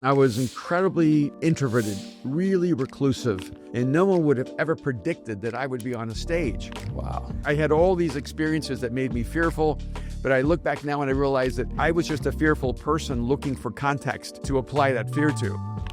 I was incredibly introverted, really reclusive, and no one would have ever predicted that I would be on a stage. Wow. I had all these experiences that made me fearful, but I look back now and I realize that I was just a fearful person looking for context to apply that fear to.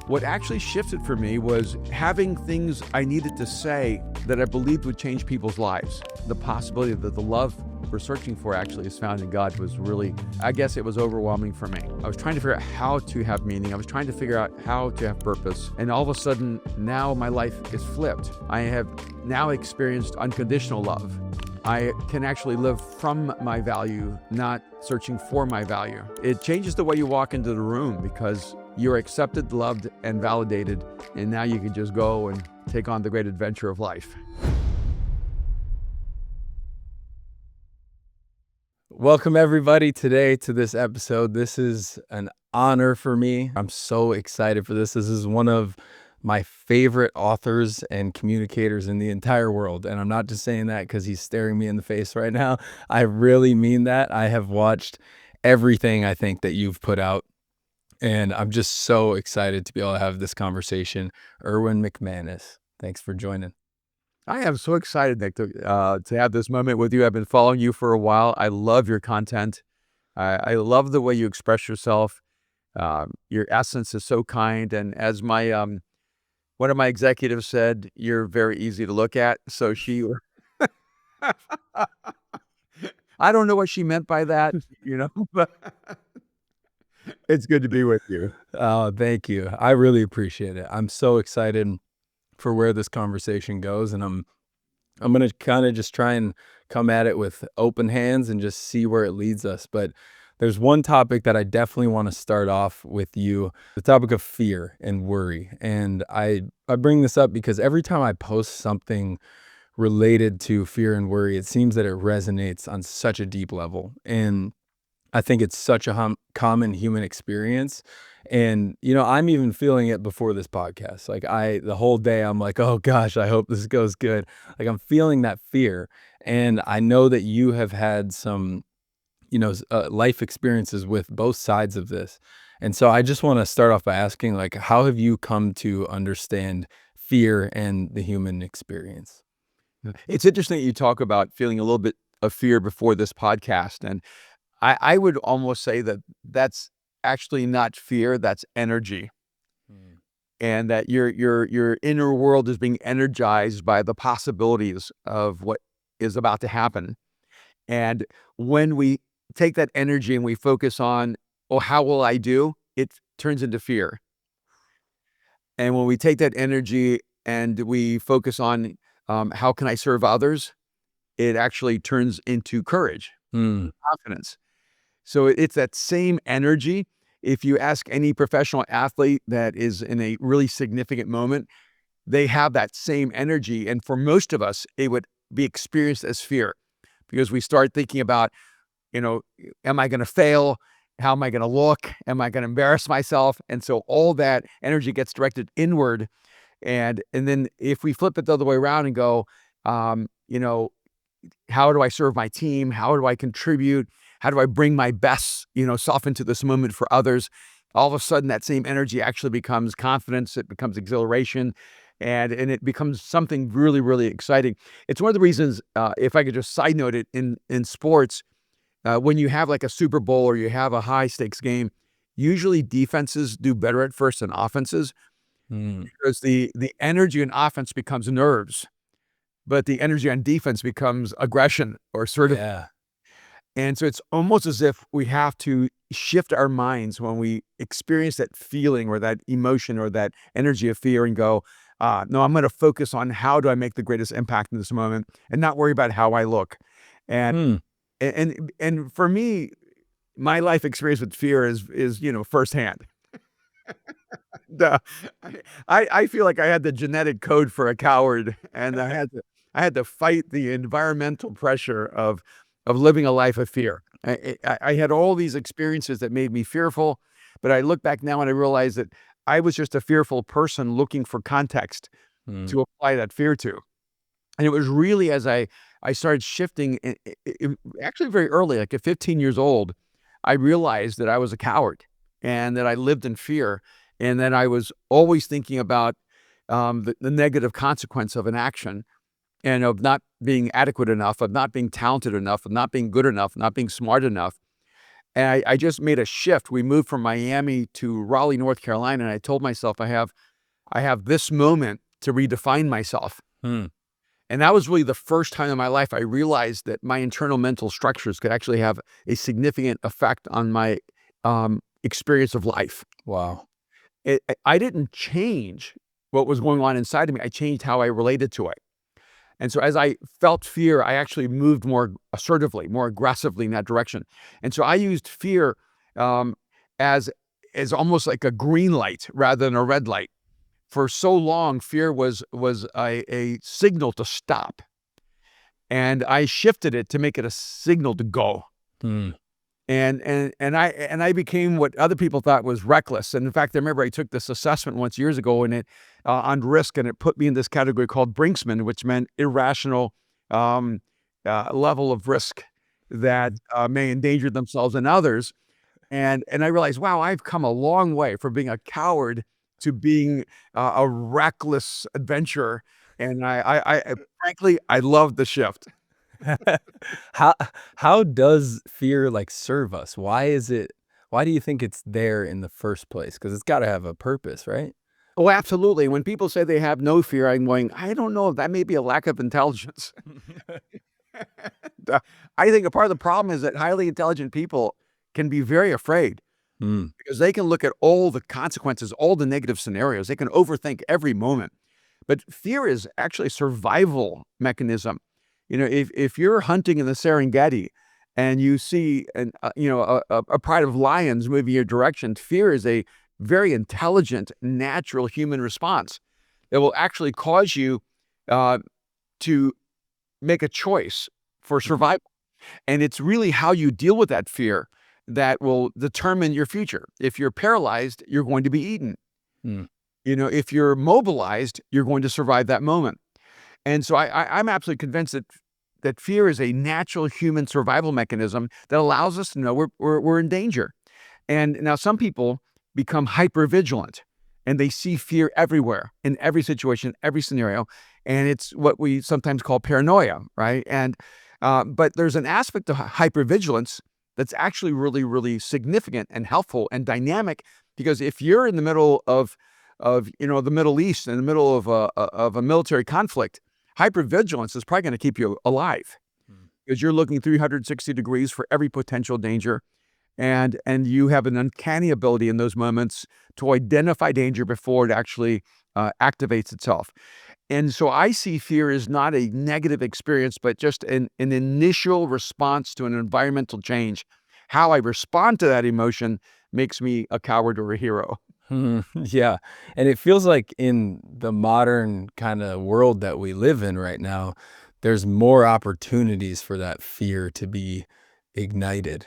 What actually shifted for me was having things I needed to say that I believed would change people's lives. The possibility that the love we're searching for actually is found in God was really, I guess it was overwhelming for me. I was trying to figure out how to have meaning. I was trying to figure out how to have purpose. And all of a sudden, now my life is flipped. I have now experienced unconditional love. I can actually live from my value, not searching for my value. It changes the way you walk into the room because you're accepted, loved, and validated. And now you can just go and take on the great adventure of life. Welcome everybody today to this episode. This is an honor for me. I'm so excited for this. This is one of my favorite authors and communicators in the entire world. And I'm not just saying that because he's staring me in the face right now. I really mean that. I have watched everything I think that you've put out. And I'm just so excited to be able to have this conversation. Erwin McManus, thanks for joining. I am so excited, Nick, to have this moment with you. I've been following you for a while. I love your content. I love the way you express yourself. Your essence is so kind. And as my one of my executives said, you're very easy to look at. So I don't know what she meant by that, but it's good to be with you. Oh, thank you. I really appreciate it. I'm so excited for where this conversation goes, and I'm going to kind of just try and come at it with open hands and just see where it leads us. But there's one topic that I definitely want to start off with you, the topic of fear and worry. And I bring this up because every time I post something related to fear and worry, it seems that it resonates on such a deep level. And I think it's such a common human experience. And, I'm even feeling it before this podcast. Like the whole day, I'm like, oh gosh, I hope this goes good. Like I'm feeling that fear. And I know that you have had some, life experiences with both sides of this. And so I just want to start off by asking, like, how have you come to understand fear and the human experience? It's interesting that you talk about feeling a little bit of fear before this podcast. And I would almost say that that's actually not fear, that's energy. Mm. And that your inner world is being energized by the possibilities of what is about to happen. And when we take that energy and we focus on, oh, how will I do? It turns into fear. And when we take that energy and we focus on how can I serve others, it actually turns into courage, confidence. So it's that same energy. If you ask any professional athlete that is in a really significant moment, they have that same energy. And for most of us, it would be experienced as fear because we start thinking about, am I going to fail? How am I going to look? Am I going to embarrass myself? And so all that energy gets directed inward. And then if we flip it the other way around and go, how do I serve my team? How do I contribute? How do I bring my best, self into this moment for others? All of a sudden, that same energy actually becomes confidence. It becomes exhilaration, and it becomes something really, really exciting. It's one of the reasons, if I could just side note it, in sports, when you have like a Super Bowl or you have a high stakes game, usually defenses do better at first than offenses because the energy in offense becomes nerves, but the energy on defense becomes aggression or sort of. Yeah. And so it's almost as if we have to shift our minds when we experience that feeling or that emotion or that energy of fear and go, no, I'm going to focus on how do I make the greatest impact in this moment and not worry about how I look. And and for me, my life experience with fear is firsthand. I feel like I had the genetic code for a coward, and I had to fight the environmental pressure of living a life of fear. I had all these experiences that made me fearful, but I look back now and I realize that I was just a fearful person looking for context to apply that fear to. And it was really as I started shifting, actually very early, like at 15 years old, I realized that I was a coward and that I lived in fear. and then I was always thinking about the negative consequence of an action and of not being adequate enough, of not being talented enough, of not being good enough, not being smart enough. And I just made a shift. We moved from Miami to Raleigh, North Carolina, and I told myself I have this moment to redefine myself. Hmm. And that was really the first time in my life I realized that my internal mental structures could actually have a significant effect on my experience of life. Wow. I didn't change what was going on inside of me. I changed how I related to it. And so as I felt fear, I actually moved more assertively, more aggressively in that direction. And so I used fear um, as as almost like a green light rather than a red light. For so long, fear was a signal to stop, and I shifted it to make it a signal to go. Hmm. And I became what other people thought was reckless. And in fact, I remember I took this assessment once years ago, and it on risk, and it put me in this category called Brinksman, which meant irrational um, level of risk that may endanger themselves and others. And I realized, wow, I've come a long way from being a coward to being a reckless adventurer. And frankly, I love the shift. How how does fear, like, serve us? Why do you think it's there in the first place? Because it's gotta have a purpose, right? Oh, absolutely. When people say they have no fear, I'm going, I don't know. That may be a lack of intelligence. Uh, I think a part of the problem is that highly intelligent people can be very afraid Mm, because they can look at all the consequences, all the negative scenarios. They can overthink every moment. But fear is actually a survival mechanism. You know, if you're hunting in the Serengeti and you see a pride of lions moving your direction, fear is a very intelligent, natural human response. It will actually cause you uh, to make a choice for survival. And it's really how you deal with that fear that will determine your future. If you're paralyzed, you're going to be eaten. mm, You know, if you're mobilized, you're going to survive that moment. And so I'm absolutely convinced that fear is a natural human survival mechanism that allows us to know we're in danger. And now some people become hyper vigilant and they see fear everywhere in every situation, every scenario. And it's what we sometimes call paranoia, right? But there's an aspect of hypervigilance that's actually really, really significant and helpful and dynamic because if you're in the middle of the Middle East, in the middle of a military conflict, hypervigilance is probably going to keep you alive mm. because you're looking 360 degrees for every potential danger, and you have an uncanny ability in those moments to identify danger before it actually activates itself. And so I see fear as not a negative experience, but just an initial response to an environmental change. How I respond to that emotion makes me a coward or a hero. Hmm, yeah, and it feels like in the modern kinda world that we live in right now, there's more opportunities for that fear to be ignited.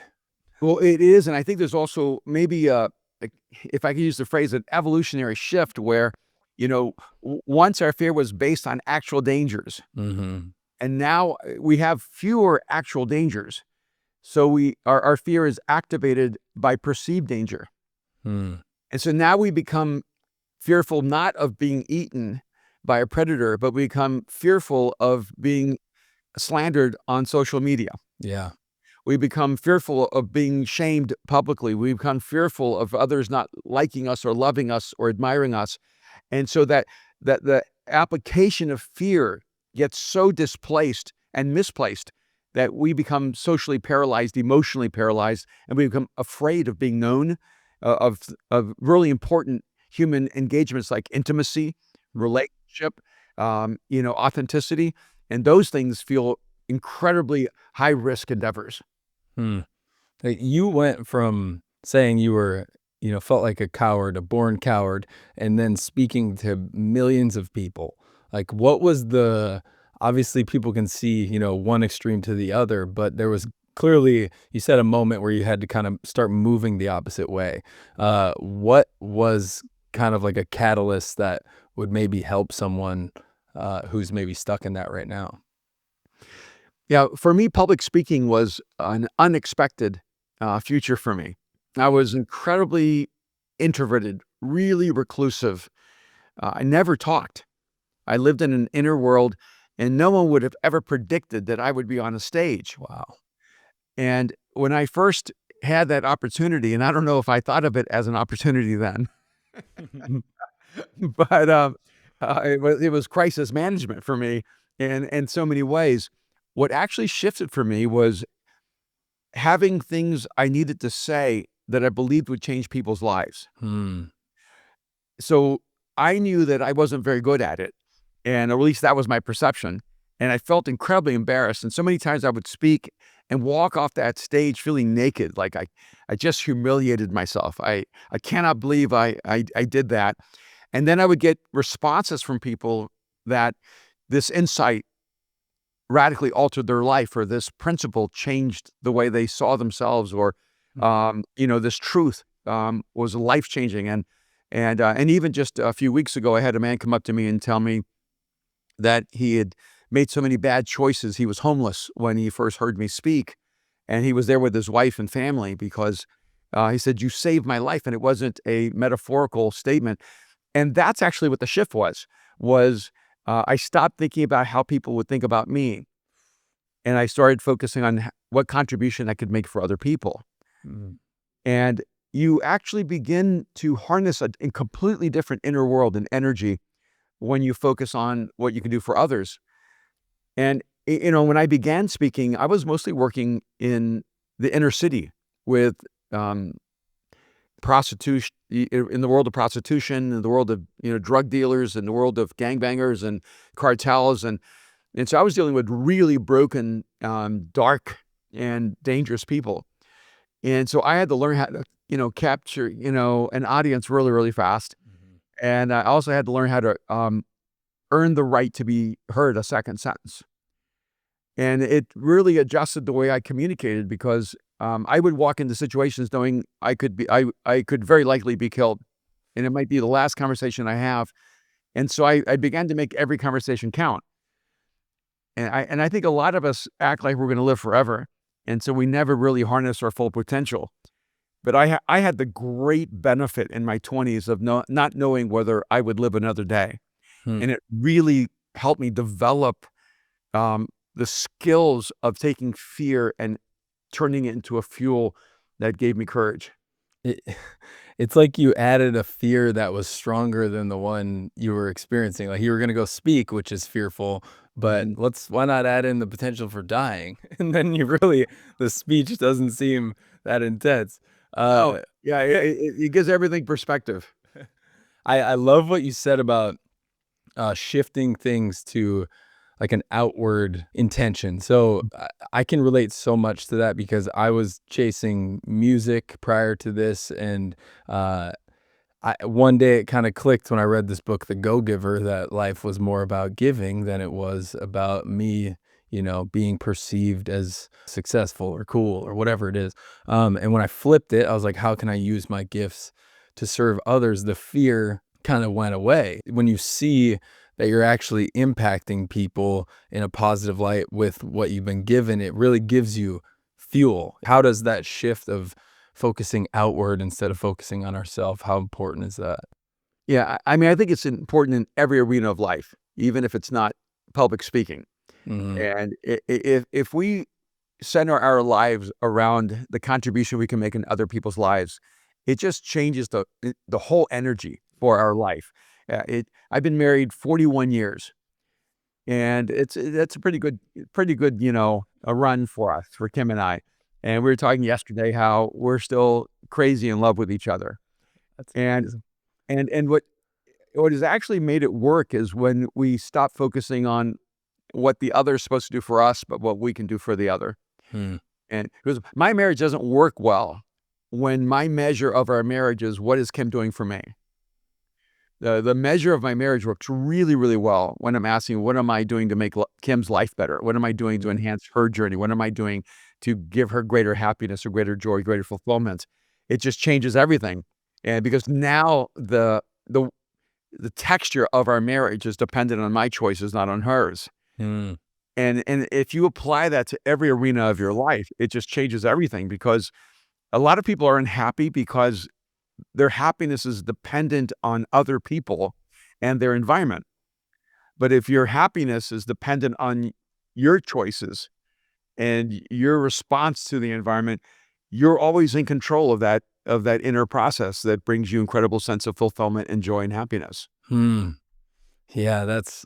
Well, it is, and I think there's also maybe like, if I could use the phrase, an evolutionary shift where, once our fear was based on actual dangers, Mhm. and now we have fewer actual dangers. So our fear is activated by perceived danger. Mm. And so now we become fearful not of being eaten by a predator, but we become fearful of being slandered on social media. Yeah. We become fearful of being shamed publicly. We become fearful of others not liking us or loving us or admiring us. And so that the application of fear gets so displaced and misplaced that we become socially paralyzed, emotionally paralyzed, and we become afraid of being known, of really important human engagements like intimacy, relationship, authenticity, and those things feel incredibly high risk endeavors. Hmm. You went from saying you were, felt like a coward, a born coward, and then speaking to millions of people. Like, what was the obviously people can see, one extreme to the other, but there was clearly, you said a moment where you had to kind of start moving the opposite way. What was kind of like a catalyst that would maybe help someone who's maybe stuck in that right now? Yeah, for me, public speaking was an unexpected future for me. I was incredibly introverted really reclusive. I never talked. I lived in an inner world, and no one would have ever predicted that I would be on a stage. Wow. And when I first had that opportunity, and I don't know if I thought of it as an opportunity then, but, it was crisis management for me in so many ways. What actually shifted for me was having things I needed to say that I believed would change people's lives. Hmm. So, I knew that I wasn't very good at it, and at least that was my perception, and I felt incredibly embarrassed, and so many times I would speak and walk off that stage feeling naked, like I just humiliated myself. I cannot believe I did that, and then I would get responses from people that this insight radically altered their life, or this principle changed the way they saw themselves, or, this truth, was life-changing, and even just a few weeks ago, I had a man come up to me and tell me that he had made so many bad choices. He was homeless when he first heard me speak, and he was there with his wife and family because, he said, "You saved my life," and it wasn't a metaphorical statement, and that's actually what the shift was, I stopped thinking about how people would think about me, and I started focusing on what contribution I could make for other people. Mm. And you actually begin to harness a completely different inner world and energy when you focus on what you can do for others. And, when I began speaking, I was mostly working in the inner city with, um, prostitution, in the world of prostitution, in the world of, drug dealers, in the world of gangbangers and cartels. And so I was dealing with really broken, dark and dangerous people. And so I had to learn how to, capture, an audience really, really fast. Mhm. And I also had to learn how to, earn the right to be heard a second sentence. And it really adjusted the way I communicated because, I would walk into situations knowing I could very likely be killed, and it might be the last conversation I have. And so I began to make every conversation count. And I think a lot of us act like we're gonna live forever, and so we never really harness our full potential. But I had the great benefit in my 20s of not knowing whether I would live another day, Hmm. and it really helped me develop, um, the skills of taking fear and turning it into a fuel that gave me courage. It it's like you added a fear that was stronger than the one you were experiencing. Like, you were gonna go speak, which is fearful, but Mhm. why not add in the potential for dying? And then you really the speech doesn't seem that intense. Oh, Uh, yeah, it gives everything perspective. I love what you said about, shifting things to, like, an outward intention. So, I can relate so much to that because I was chasing music prior to this, and, uh one day it kinda clicked when I read this book, The Go-Giver, that life was more about giving than it was about me, being perceived as successful or cool or whatever it is. And when I flipped it, I was like, "How can I use my gifts to serve others?" The fear kinda went away. When you see that you're actually impacting people in a positive light with what you've been given, it really gives you fuel. How does that shift of focusing outward instead of focusing on ourself, how important is that? Yeah, I mean, I think it's important in every arena of life, even if it's not public speaking. Mhm. And if we center our lives around the contribution we can make in other people's lives, it just changes the whole energy for our life. I've been married 41 years, and that's a pretty good, a run for us, for Kim and I. And we were talking yesterday how we're still crazy in love with each other. That's And amazing. and what has actually made it work is when we stop focusing on what the other is supposed to do for us, but what we can do for the other. Hmm. And because my marriage doesn't work well when my measure of our marriage is what is Kim doing for me. The measure of my marriage works really, really well when I'm asking, what am I doing to make Kim's life better? What am I doing to Mhm. enhance her journey? What am I doing to give her greater happiness or greater joy, greater fulfillment? It just changes everything. And because now the texture of our marriage is dependent on my choices, not on hers. Hmm. And if you apply that to every arena of your life, it just changes everything because a lot of people are unhappy because their happiness is dependent on other people and their environment. But if your happiness is dependent on your choices and your response to the environment, you're always in control of that inner process that brings you incredible sense of fulfillment and joy and happiness. Hmm. Yeah, that's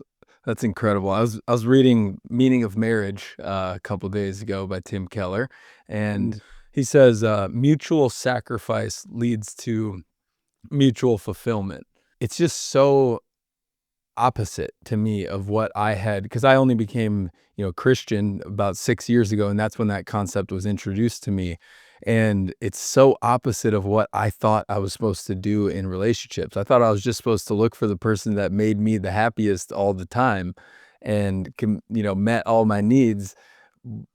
incredible. I was reading Meaning of Marriage a couple days ago by Tim Keller, and Mm. he says mutual sacrifice leads to mutual fulfillment. It's just so opposite to me of what I had, because I only became, Christian about 6 years ago, and that's when that concept was introduced to me, and it's so opposite of what I thought I was supposed to do in relationships. I thought I was just supposed to look for the person that made me the happiest all the time and met all my needs.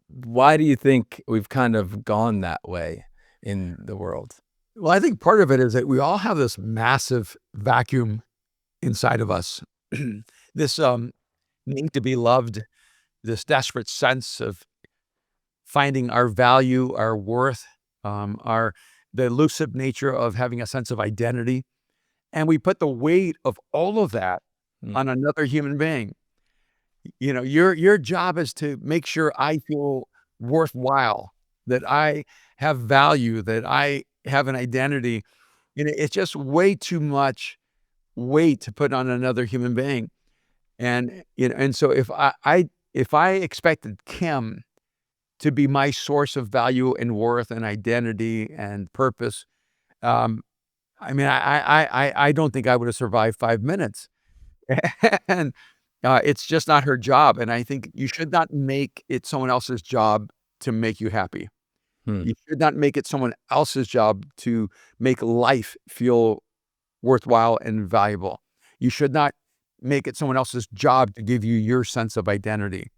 Why do you think we've kind of gone that way in the world? Well, I think part of it is that we all have this massive vacuum inside of us. This need to be loved, this desperate sense of finding our value, our worth, our the elusive nature of having a sense of identity. And we put the weight of all of that Mm, on another human being. Your job is to make sure I feel worthwhile, that I have value, that I have an identity. It's just way too much weight to put on another human being. And so if I expected Kim to be my source of value and worth and identity and purpose, um, I mean, I don't think I would have survived 5 minutes. And, it's just not her job, and I think you should not make it someone else's job to make you happy. hmm. You should not make it someone else's job to make life feel worthwhile and valuable. You should not make it someone else's job to give you your sense of identity,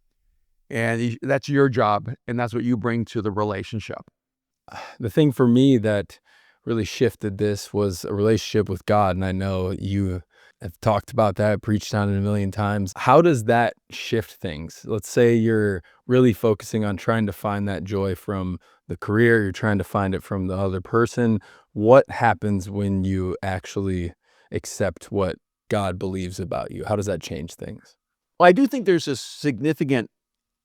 and that's your job, and that's what you bring to the relationship. The thing for me that really shifted this was a relationship with God, and I know you have talked about that, preached on it a million times. How does that shift things? Let's say you're really focusing on trying to find that joy from the career, you're trying to find it from the other person. What happens when you actually accept what God believes about you? How does that change things? Well, I do think there's a significant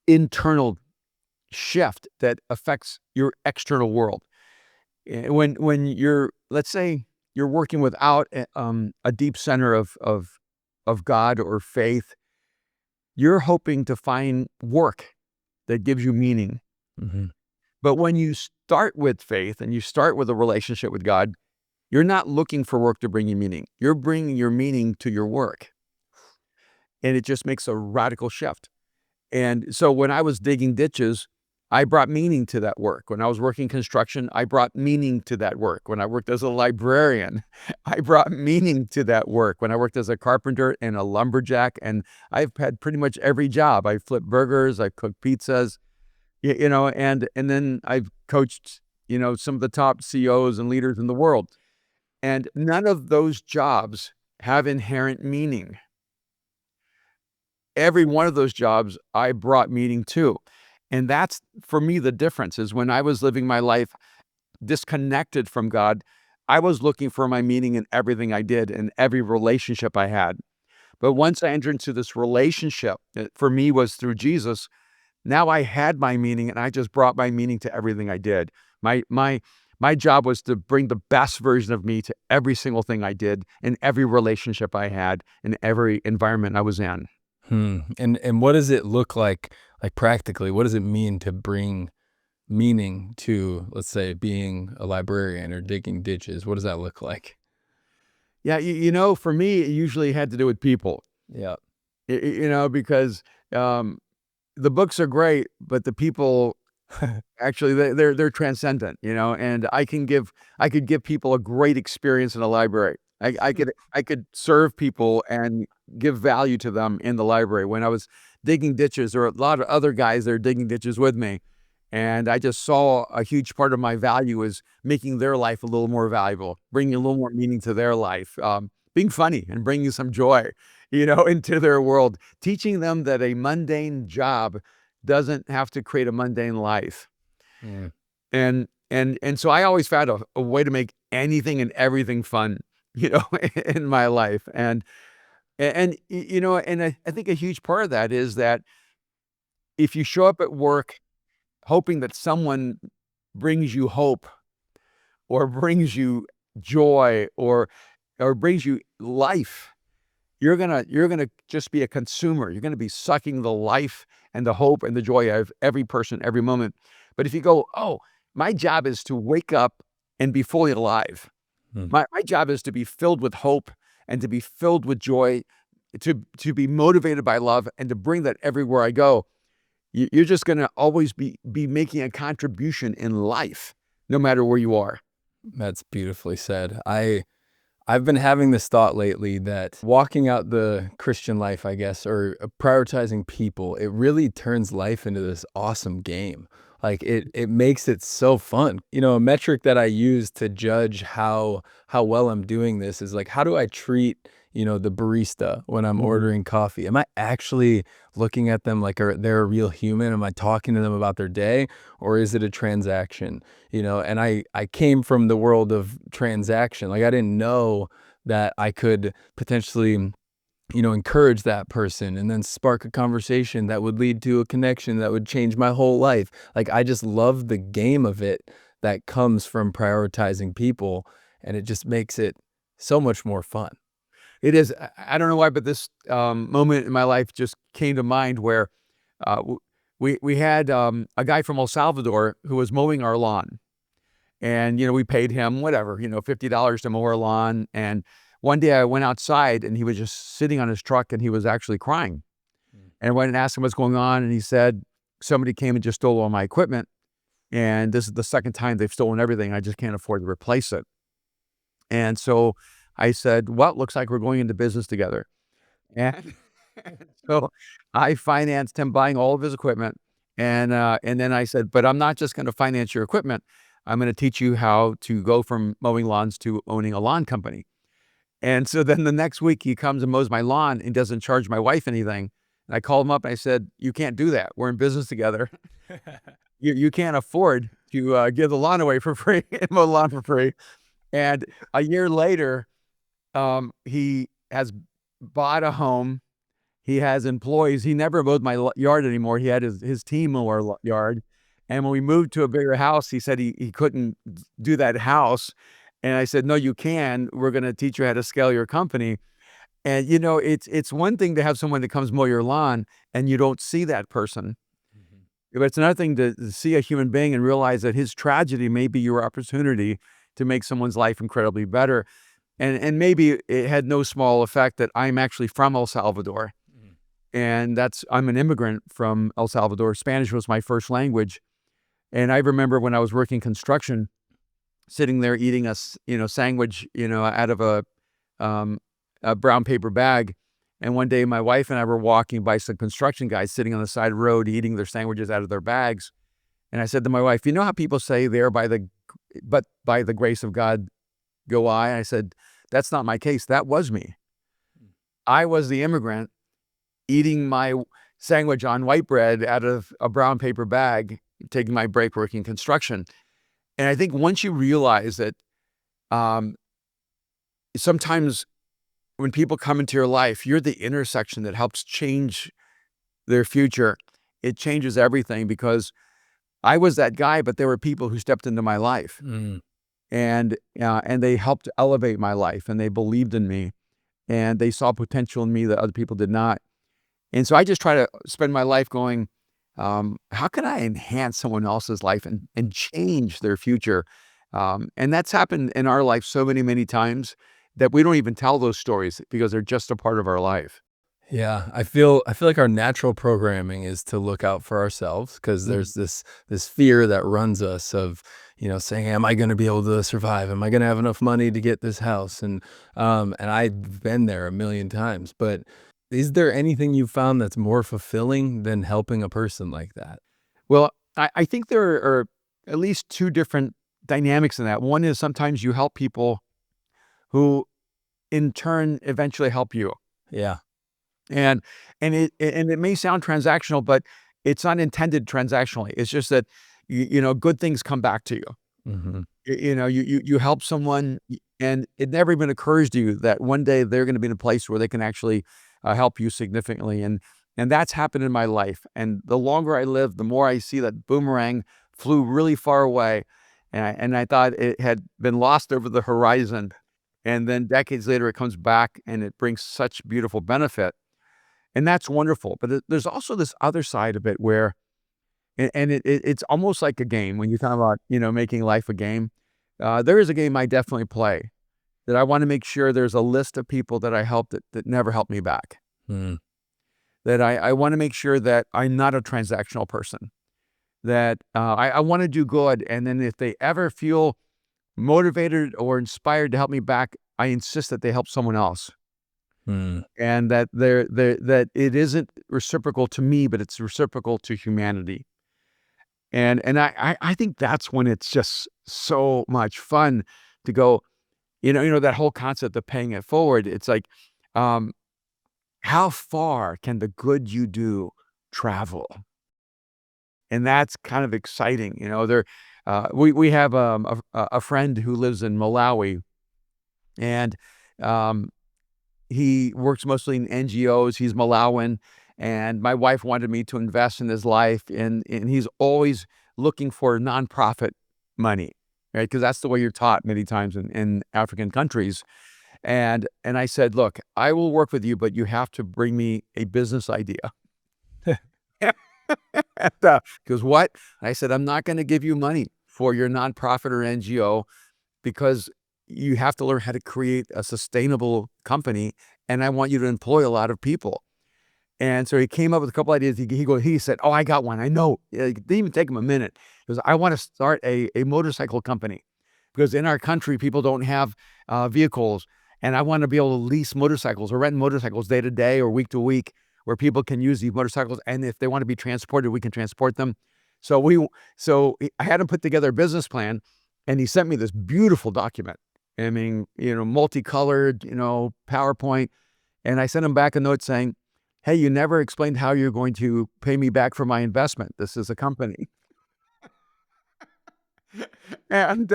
internal shift that affects your external world. When you're, let's say, you're working without a deep center of God or faith, you're hoping to find work that gives you meaning. Mhm. But when you start with faith and you start with a relationship with God, you're not looking for work to bring you meaning. You're bringing your meaning to your work, and it just makes a radical shift. And so when I was digging ditches, I brought meaning to that work. When I was working construction, I brought meaning to that work. When I worked as a librarian, I brought meaning to that work. When I worked as a carpenter and a lumberjack, and I've had pretty much every job. I flipped burgers, I cooked pizzas, and then I've coached, some of the top CEOs and leaders in the world. And none of those jobs have inherent meaning. Every one of those jobs I brought meaning to. And that's, for me, the difference is when I was living my life disconnected from God, I was looking for my meaning in everything I did and every relationship I had. But once I entered into this relationship that for me was through Jesus, now I had my meaning and I just brought my meaning to everything I did. My job was to bring the best version of me to every single thing I did in every relationship I had in every environment I was in. Hmm. And what does it look like practically? What does it mean to bring meaning to, let's say, being a librarian or digging ditches? What does that look like? Yeah, for me, it usually had to do with people. Yeah. Because, the books are great, but the people actually they're transcendent, and I could give people a great experience in a library. I could serve people and give value to them in the library. When I was digging ditches, there were a lot of other guys that are digging ditches with me, and I just saw a huge part of my value is making their life a little more valuable, bringing a little more meaning to their life, being funny and bringing some joy, into their world, teaching them that a mundane job doesn't have to create a mundane life. Mm. And so I always found a way to make anything and everything fun, in my life. And I think a huge part of that is that if you show up at work hoping that someone brings you hope or brings you joy or brings you life, you're gonna just be a consumer. You're gonna be sucking the life and the hope and the joy out of every person, every moment. But if you go, "Oh, my job is to wake up and be fully alive. Mm. My job is to be filled with hope and to be filled with joy, to be motivated by love and to bring that everywhere I go." You're just gonna always be making a contribution in life, no matter where you are. That's beautifully said. I've been having this thought lately that walking out the Christian life, I guess, or prioritizing people, it really turns life into this awesome game. Like it makes it so fun. A metric that I use to judge how well I'm doing this is like, how do I treat, the barista when I'm Mhm. ordering coffee? Am I actually looking at them like they're a real human? Am I talking to them about their day, or is it a transaction? And I came from the world of transaction. Like I didn't know that I could potentially, encourage that person and then spark a conversation that would lead to a connection that would change my whole life. Like I just love the game of it that comes from prioritizing people, and it just makes it so much more fun. It is. I don't know why, but this, moment in my life just came to mind where, w we had, a guy from El Salvador who was mowing our lawn, and, we paid him whatever, $50 to mow our lawn, and one day I went outside, and he was just sitting on his truck, and he was actually crying, Mm. and I went and asked him what's going on, and he said, "Somebody came and just stole all my equipment, and this is the second time they've stolen everything, I just can't afford to replace it." And so I said, "Well, looks like we're going into business together." And so I financed him buying all of his equipment, and then I said, "But I'm not just gonna finance your equipment, I'm gonna teach you how to go from mowing lawns to owning a lawn company." And so then the next week, he comes and mows my lawn and doesn't charge my wife anything, and I called him up and I said, "You can't do that. We're in business together. You can't afford to, give the lawn away for free and mow the lawn for free." And a year later, he has bought a home. He has employees. He never mowed my yard anymore. He had his team mow our yard. And when we moved to a bigger house, he said he couldn't do that house. And I said, "No, you can. We're going to teach you how to scale your company." And it's one thing to have someone that comes mow your lawn and you don't see that person. Mhm. But it's another thing to see a human being and realize that his tragedy may be your opportunity to make someone's life incredibly better. And maybe it had no small effect that I'm actually from El Salvador, Mhm. and I'm an immigrant from El Salvador. Spanish was my first language, and I remember when I was working construction, sitting there eating sandwich, out of um, a brown paper bag, and one day my wife and I were walking by some construction guys sitting on the side of the road eating their sandwiches out of their bags, and I said to my wife, "You know how people say there but by the grace of God go I?" I said, "That's not my case. That was me. Mm. I was the immigrant eating my sandwich on white bread out of a brown paper bag, taking my break working construction." And I think once you realize that, um, sometimes when people come into your life, you're the intersection that helps change their future. It changes everything because I was that guy, but there were people who stepped into my life Mm. and they helped elevate my life and they believed in me and they saw potential in me that other people did not. And so I just try to spend my life going, how can I enhance someone else's life and change their future? And that's happened in our life so many, many times that we don't even tell those stories because they're just a part of our life. Yeah, I feel like our natural programming is to look out for ourselves because Mhm. there's this fear that runs us of, saying, "Am I going to be able to survive? Am I going to have enough money to get this house?" And I've been there a million times. But is there anything you found that's more fulfilling than helping a person like that? Well, I think there are at least two different dynamics in that. One is sometimes you help people who in turn eventually help you. Yeah. And it may sound transactional, but it's not intended transactionally. It's just that good things come back to you. Mhm. You help someone, and it never even occurs to you that one day they're gonna be in a place where they can actually, help you significantly, and that's happened in my life, and the longer I live, the more I see that boomerang flew really far away, and I thought it had been lost over the horizon, and then decades later, it comes back, and it brings such beautiful benefit, and that's wonderful, but there's also this other side of it where and it's almost like a game when you talk about, making life a game. There is a game I definitely play that I wanna make sure there's a list of people that I helped that never helped me back. Mm. That I wanna make sure that I'm not a transactional person, that, I wanna do good, and then if they ever feel motivated or inspired to help me back, I insist that they help someone else, Mm. and that that it isn't reciprocal to me, but it's reciprocal to humanity. And I think that's when it's just so much fun to go, that whole concept of paying it forward. It's like, um, how far can the good you do travel? And that's kind of exciting. We have a friend who lives in Malawi, and um, he works mostly in NGOs. He's Malawian, and my wife wanted me to invest in his life, and he's always looking for nonprofit money, right? Because that's the way you're taught many times in African countries. And I said, "Look, I will work with you, but you have to bring me a business idea." And, he goes, "What?" I said, "I'm not gonna give you money for your nonprofit or NGO because you have to learn how to create a sustainable company, and I want you to employ a lot of people." And so he came up with a couple ideas. He said, "Oh, I got one. I know." It didn't even take him a minute. He goes, "I wanna start a motorcycle company because in our country, people don't have, vehicles, and I wanna be able to lease motorcycles or rent motorcycles day to day or week to week where people can use these motorcycles, and if they wanna be transported, we can transport them." So I had him put together a business plan, and he sent me this beautiful document. I mean, multicolored, PowerPoint, and I sent him back a note saying, "Hey, you never explained how you're going to pay me back for my investment. This is a company." And,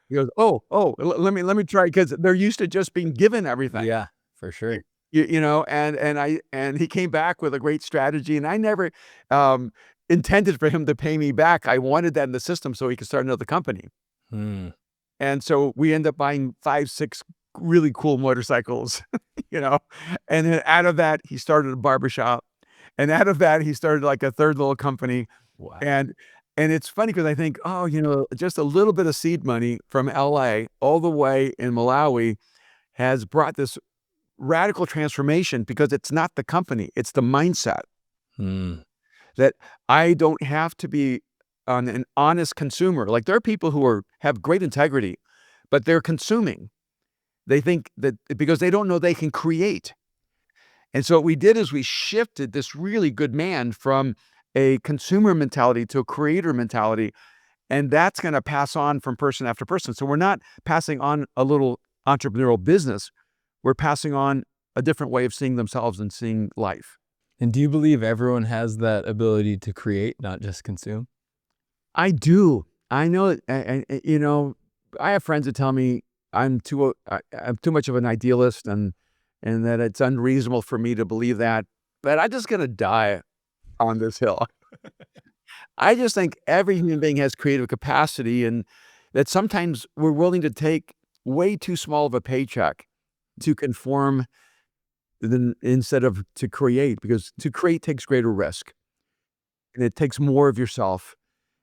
he goes, "Oh, let me try," because 'cause they're used to just being given everything. Yeah, for sure. And he came back with a great strategy, and I never, um, intended for him to pay me back. I wanted that in the system so he could start another company. Mm. And so we end up buying 5, 6 really cool motorcycles, you know? And then out of that, he started a barbershop, and out of that, he started, like, a 3rd little company, Wow. and it's funny because I think, "Oh, just a little bit of seed money from LA all the way in Malawi has brought this radical transformation," because it's not the company, it's the mindset Mm. that I don't have to be an honest consumer. Like, there are people who have great integrity, but they're consuming. They think that because they don't know they can create. And so what we did is we shifted this really good man from a consumer mentality to a creator mentality, and that's gonna pass on from person after person. So we're not passing on a little entrepreneurial business, we're passing on a different way of seeing themselves and seeing life. And do you believe everyone has that ability to create, not just consume? I do. I know it, I have friends that tell me I'm too much of an idealist, and that it's unreasonable for me to believe that, but I'm just gonna die on this hill. I just think every human being has creative capacity, and that sometimes we're willing to take way too small of a paycheck to conform than instead of to create, because to create takes greater risk, and it takes more of yourself,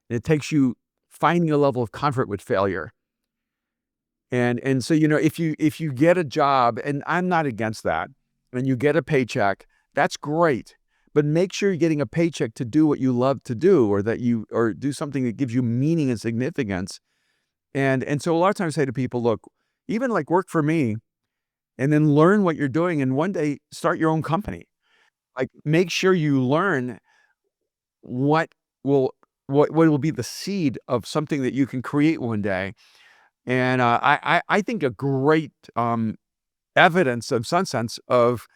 and it takes you finding a level of comfort with failure. And so, if you get a job, and I'm not against that, and you get a paycheck, that's great. But make sure you're getting a paycheck to do what you love to do, or do something that gives you meaning and significance. And so a lot of times I say to people, look, even like work for me and then learn what you're doing, and one day start your own company. Like, make sure you learn what will what will be the seed of something that you can create one day. And I think a great evidence of some sense of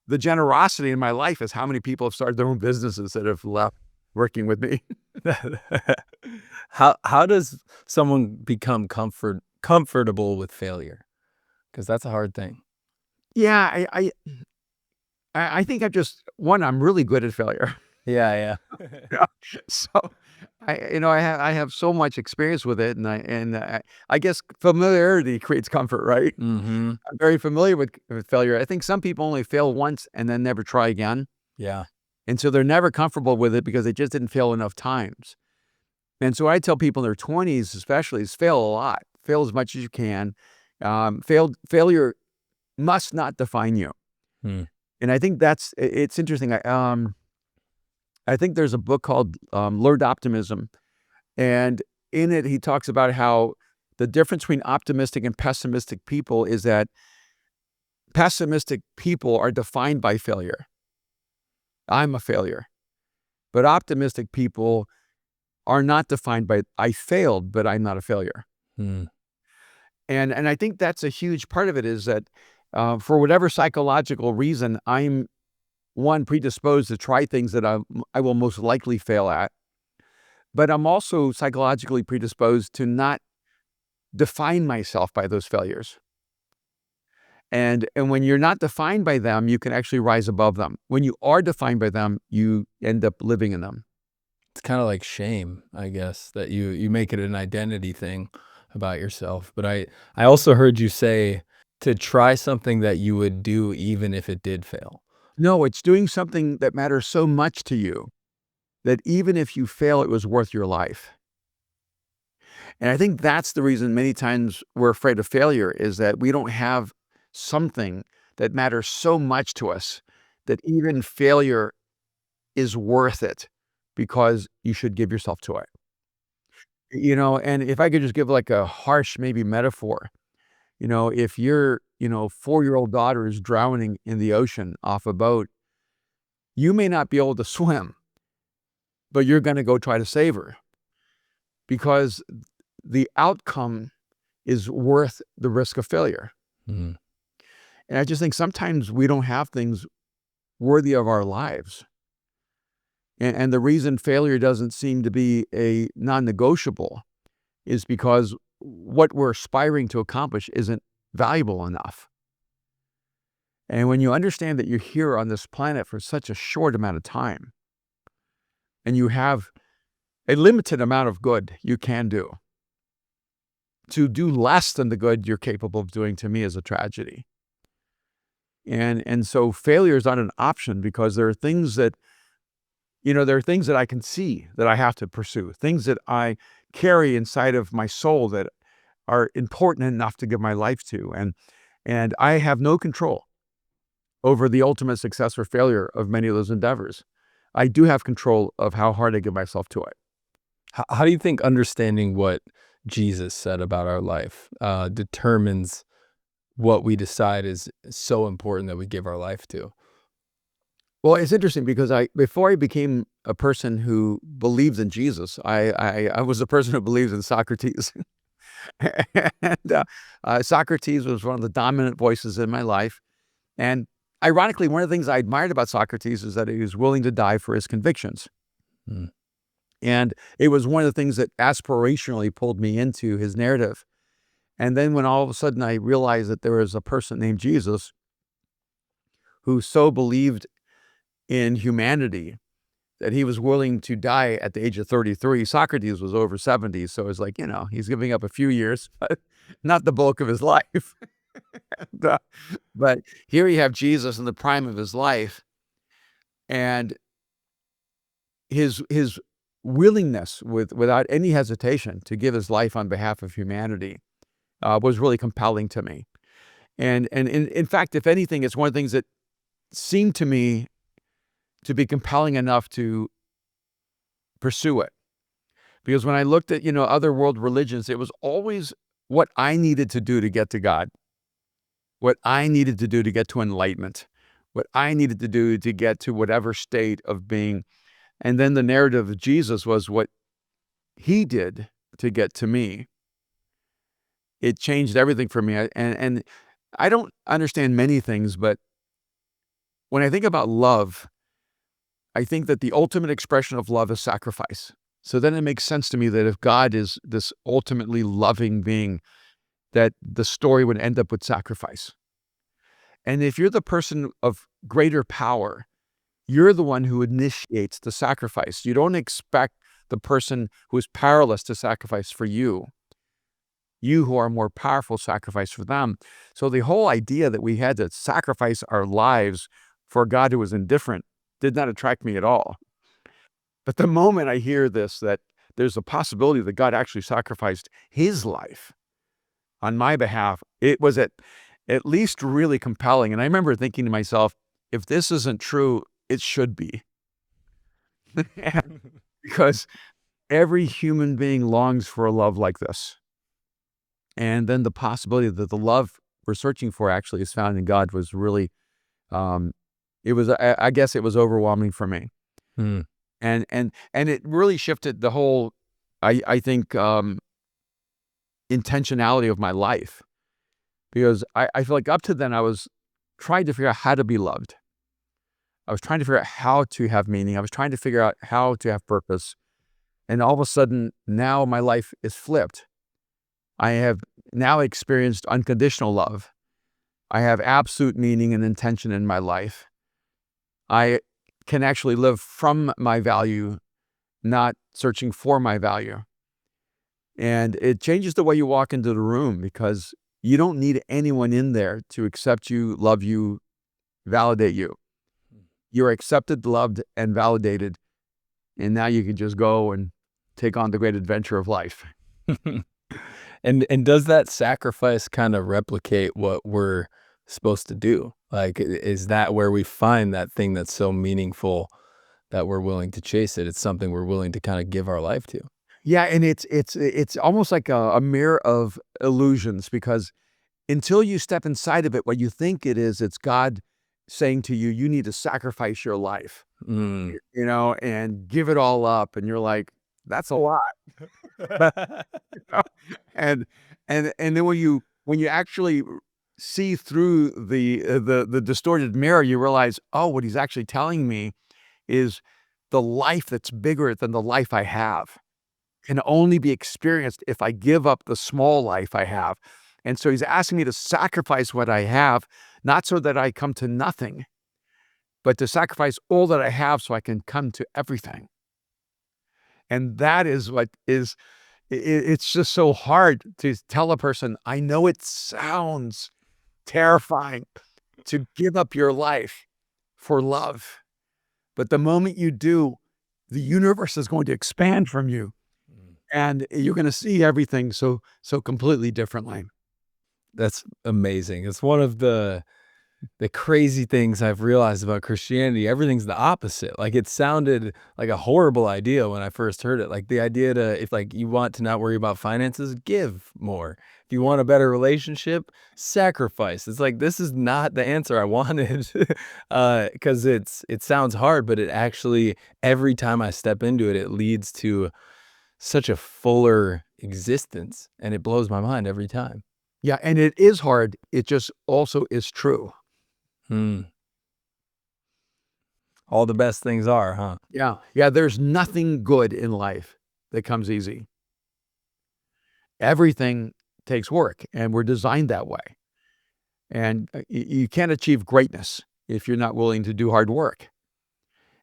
the generosity in my life is how many people have started their own businesses that have left. working with me. How does someone become comfortable with failure? Because that's a hard thing. Yeah, I think I'm really good at failure. Yeah, yeah. Yeah. So, I have so much experience with it, and I guess familiarity creates comfort, right? Mhm. I'm very familiar with failure. I think some people only fail once and then never try again, Yeah. and so they're never comfortable with it because they just didn't fail enough times. And so I tell people in their 20s especially is fail a lot. Fail as much as you can. Failure must not define you. Mm. And I think it's interesting. I think there's a book called Learned Optimism, and in it he talks about how the difference between optimistic and pessimistic people is that pessimistic people are defined by failure. I'm a failure. But optimistic people are not defined by I failed, but I'm not a failure. Mm. And I think that's a huge part of it is that, for whatever psychological reason, I'm, one, predisposed to try things that I will most likely fail at, but I'm also psychologically predisposed to not define myself by those failures. And when you're not defined by them, you can actually rise above them. When you are defined by them, you end up living in them. It's kinda like shame, I guess, that you make it an identity thing about yourself, but I also heard you say to try something that you would do even if it did fail. No, it's doing something that matters so much to you that even if you fail, it was worth your life. And I think that's the reason many times we're afraid of failure is that we don't have something that matters so much to us that even failure is worth it because you should give yourself to it. And if I could just give like a harsh maybe metaphor, if your, 4-year-old daughter is drowning in the ocean off a boat, you may not be able to swim, but you're going to go try to save her because the outcome is worth the risk of failure. Mm. And I just think sometimes we don't have things worthy of our lives. And the reason failure doesn't seem to be a non-negotiable is because what we're aspiring to accomplish isn't valuable enough. And when you understand that you're here on this planet for such a short amount of time, and you have a limited amount of good you can do, to do less than the good you're capable of doing to me is a tragedy. And so failure is not an option because there are things that I can see that I have to pursue, things that I carry inside of my soul that are important enough to give my life to. And I have no control over the ultimate success or failure of many of those endeavors. I do have control of how hard I give myself to it. How do you think understanding what Jesus said about our life, determines what we decide is so important that we give our life to? Well, it's interesting because before I became a person who believes in Jesus, I was a person who believes in Socrates. And Socrates was one of the dominant voices in my life. And ironically, one of the things I admired about Socrates is that he was willing to die for his convictions. Mm. And it was one of the things that aspirationally pulled me into his narrative. And then when all of a sudden I realized that there was a person named Jesus who so believed in humanity that he was willing to die at the age of 33. Socrates was over 70, so it's like, he's giving up a few years, but not the bulk of his life. And, but here you have Jesus in the prime of his life, and his willingness without any hesitation to give his life on behalf of humanity was really compelling to me. And in fact, if anything, it's one of the things that seemed to me to be compelling enough to pursue it. Because when I looked at, other world religions, it was always what I needed to do to get to God, what I needed to do to get to enlightenment, what I needed to do to get to whatever state of being. And then the narrative of Jesus was what he did to get to me. It changed everything for me. And I don't understand many things, but when I think about love, I think that the ultimate expression of love is sacrifice. So then it makes sense to me that if God is this ultimately loving being, that the story would end up with sacrifice. And if you're the person of greater power, you're the one who initiates the sacrifice. You don't expect the person who is powerless to sacrifice for you. You who are more powerful sacrifice for them. So the whole idea that we had to sacrifice our lives for a God who was indifferent did not attract me at all. But the moment I hear this, that there's a possibility that God actually sacrificed his life on my behalf, it was at least really compelling. And I remember thinking to myself, if this isn't true, it should be. Because every human being longs for a love like this. And then the possibility that the love we're searching for actually is found in God was really, it was, I guess it was overwhelming for me. Hmm. And it really shifted the whole, I think, intentionality of my life. Because I feel like up to then I was trying to figure out how to be loved. I was trying to figure out how to have meaning. I was trying to figure out how to have purpose. And all of a sudden, now my life is flipped. I have now experienced unconditional love. I have absolute meaning and intention in my life. I can actually live from my value, not searching for my value. And it changes the way you walk into the room because you don't need anyone in there to accept you, love you, validate you. You're accepted, loved, and validated. And now you can just go and take on the great adventure of life. And does that sacrifice kind of replicate what we're supposed to do? Like, is that where we find that thing that's so meaningful that we're willing to chase it? It's something we're willing to kind of give our life to. Yeah, and it's almost like a mirror of illusions, because until you step inside of it, what you think it is, it's God saying to you, you need to sacrifice your life, Mm. and give it all up. And you're like, that's a lot. And then when you actually see through the distorted mirror, you realize, oh, what he's actually telling me is the life that's bigger than the life I have can only be experienced if I give up the small life I have. And so he's asking me to sacrifice what I have, not so that I come to nothing, but to sacrifice all that I have so I can come to everything. And that is what is, it's just so hard to tell a person, I know it sounds terrifying to give up your life for love, but the moment you do, the universe is going to expand from you. And you're gonna see everything so completely differently. That's amazing. It's one of the crazy things I've realized about Christianity. Everything's the opposite. Like, it sounded like a horrible idea when I first heard it. Like, the idea to, if like you want to not worry about finances, give more. If you want a better relationship, sacrifice. It's like, this is not the answer I wanted. 'Cause it sounds hard, but it actually, every time I step into it, it leads to such a fuller existence, and it blows my mind every time. Yeah, and it is hard, it just also is true. Hmm. All the best things are, huh? Yeah, yeah, there's nothing good in life that comes easy. Everything takes work, and we're designed that way. And, you can't achieve greatness if you're not willing to do hard work.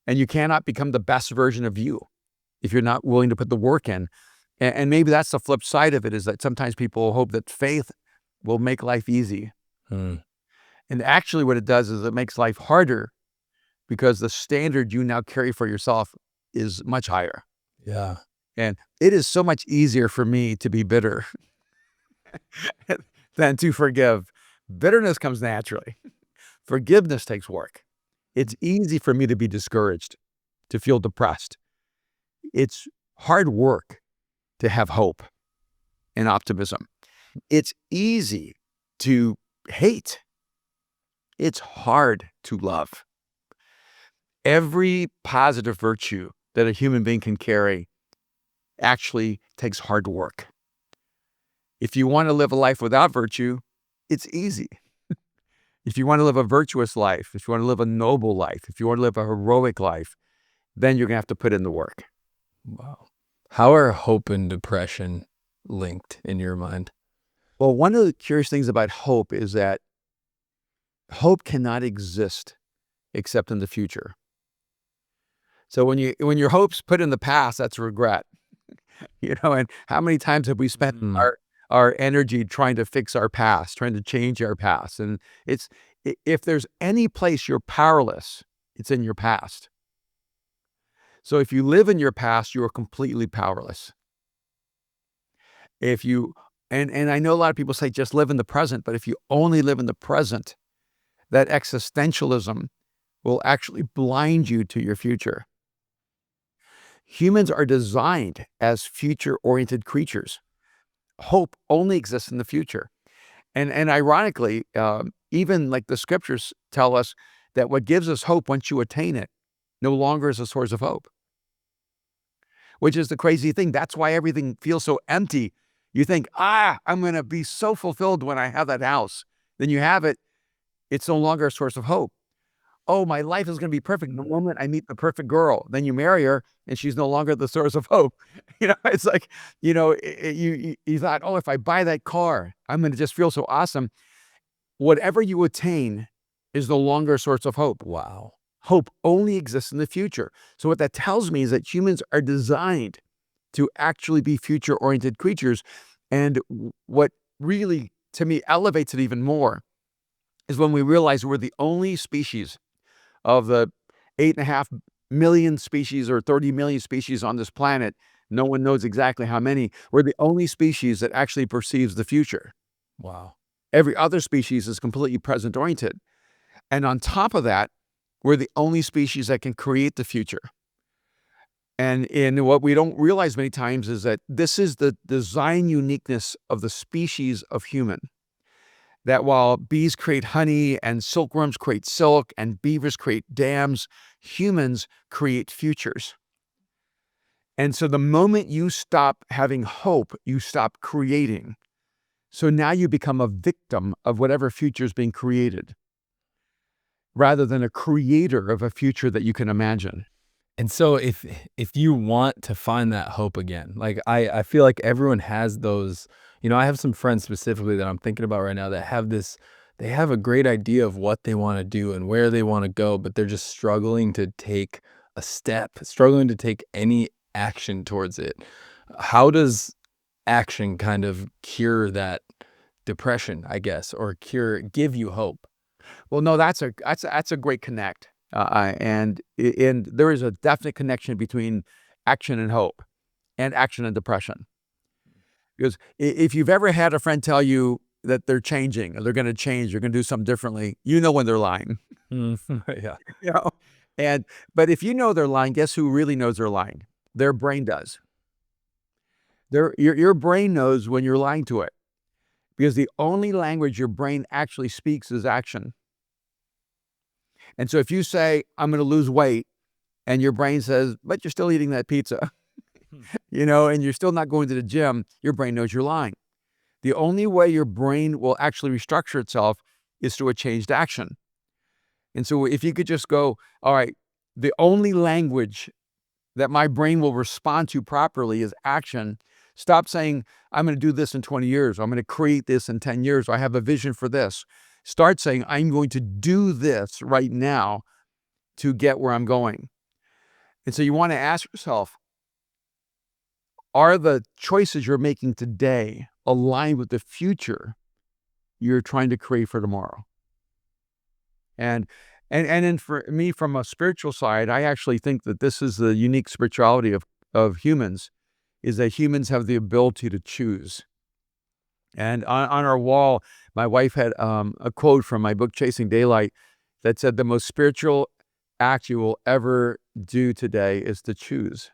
And you cannot become the best version of you if you're not willing to put the work in. And maybe that's the flip side of it, is that sometimes people hope that faith will make life easy. Hmm. And actually what it does is it makes life harder because the standard you now carry for yourself is much higher. Yeah. And it is so much easier for me to be bitter than to forgive. Bitterness comes naturally. Forgiveness takes work. It's easy for me to be discouraged, to feel depressed. It's hard work to have hope and optimism. It's easy to hate. It's hard to love. Every positive virtue that a human being can carry actually takes hard work. If you want to live a life without virtue, it's easy. If you want to live a virtuous life, if you want to live a noble life, if you want to live a heroic life, then you're going to have to put in the work. Wow. How are hope and depression linked in your mind? Well, one of the curious things about hope is that hope cannot exist except in the future. So when your hope's put in the past, that's regret. And how many times have we spent Mm. our energy trying to fix our past, trying to change our past? And it's if there's any place you're powerless, it's in your past. So if you live in your past, you are completely powerless. If you and I know a lot of people say just live in the present, but if you only live in the present, that existentialism will actually blind you to your future. Humans are designed as future-oriented creatures. Hope only exists in the future. And ironically, even like the scriptures tell us that what gives us hope once you attain it no longer is a source of hope, which is the crazy thing. That's why everything feels so empty. You think, I'm going to be so fulfilled when I have that house. Then you have it. It's no longer a source of hope. Oh, my life is going to be perfect the moment I meet the perfect girl. Then you marry her and she's no longer the source of hope. It's like, you thought, oh, if I buy that car, I'm going to just feel so awesome. Whatever you attain is no longer a source of hope. Wow. Hope only exists in the future. So what that tells me is that humans are designed to actually be future-oriented creatures. And what really, to me, elevates it even more is when we realize we're the only species of the 8.5 million species or 30 million species on this planet. No one knows exactly how many. We're the only species that actually perceives the future. Wow. Every other species is completely present-oriented. And on top of that, we're the only species that can create the future. And what we don't realize many times is that this is the design uniqueness of the species of human. That while bees create honey and silkworms create silk and beavers create dams, humans create futures. And so the moment you stop having hope, you stop creating. So now you become a victim of whatever future is being created, rather than a creator of a future that you can imagine. And so if you want to find that hope again, like I feel like everyone has those, I have some friends specifically that I'm thinking about right now that have this, they have a great idea of what they want to do and where they want to go, but they're just struggling to take a step, struggling to take any action towards it. How does action kind of cure that depression, I guess, or give you hope? Well, no, that's a great connect, and there is a definite connection between action and hope, and action and depression. Because if you've ever had a friend tell you that they're changing, or they're going to change, they're going to do something differently, you know when they're lying. Mm, yeah. You know, but if you know they're lying, guess who really knows they're lying? Their brain does. Your brain knows when you're lying to it, because the only language your brain actually speaks is action. And so if you say, I'm going to lose weight, and your brain says, but you're still eating that pizza, Hmm. and you're still not going to the gym, your brain knows you're lying. The only way your brain will actually restructure itself is through a changed action. And so if you could just go, all right, the only language that my brain will respond to properly is action. Stop saying, I'm going to do this in 20 years, or I'm going to create this in 10 years, or I have a vision for this. Start saying, I'm going to do this right now to get where I'm going. And so you want to ask yourself, are the choices you're making today aligned with the future you're trying to create for tomorrow? And then for me, from a spiritual side, I actually think that this is the unique spirituality of humans, is that humans have the ability to choose. And on our wall, my wife had a quote from my book, Chasing Daylight, that said, the most spiritual act you will ever do today is to choose.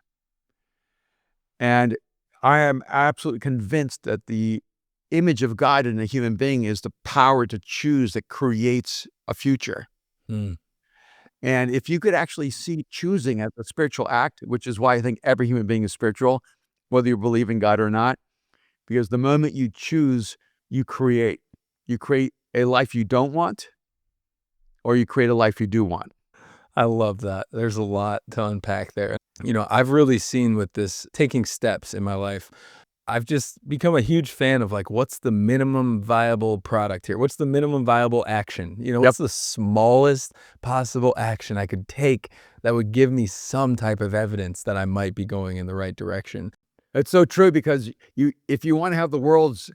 And I am absolutely convinced that the image of God in a human being is the power to choose that creates a future. Mm. And if you could actually see choosing as a spiritual act, which is why I think every human being is spiritual, whether you believe in God or not, because the moment you choose, you create. You create a life you don't want, or you create a life you do want. I love that. There's a lot to unpack there. I've really seen with this taking steps in my life, I've just become a huge fan of like, what's the minimum viable product here? What's the minimum viable action? Yep. What's the smallest possible action I could take that would give me some type of evidence that I might be going in the right direction? It's so true because if you wanna have the world's,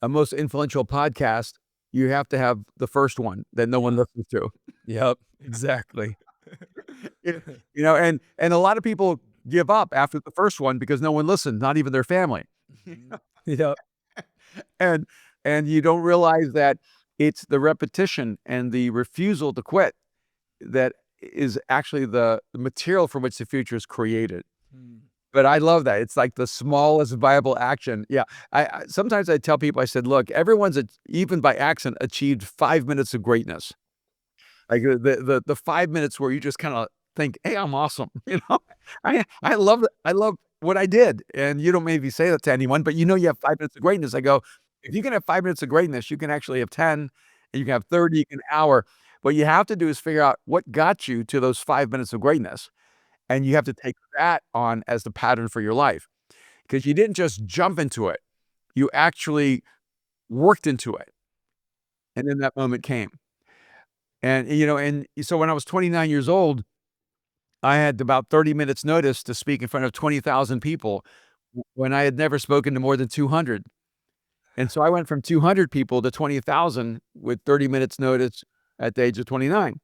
most influential podcast, you have to have the first one that no one listens to. Yep, exactly. You and a lot of people give up after the first one because no one listened, not even their family. Mhm. Yep. And and you don't realize that it's the repetition and the refusal to quit that is actually the material from which the future is created. Mm. But I love that. It's like the smallest viable action. Yeah. I sometimes I tell people, I said, "Look, everyone's even by accident achieved 5 minutes of greatness." Like, the 5 minutes where you just kinda think, "Hey, I'm awesome," you know? I love what I did, and you don't maybe say that to anyone, but you have 5 minutes of greatness. I go, "If you can have 5 minutes of greatness, you can actually have 10, and you can have 30, you can hour." What you have to do is figure out what got you to those 5 minutes of greatness, and you have to take that on as the pattern for your life, because you didn't just jump into it, you actually worked into it, and then that moment came. And so when I was 29 years old, I had about 30 minutes notice to speak in front of 20,000 people when I had never spoken to more than 200. And so I went from 200 people to 20,000 with 30 minutes notice at the age of 29.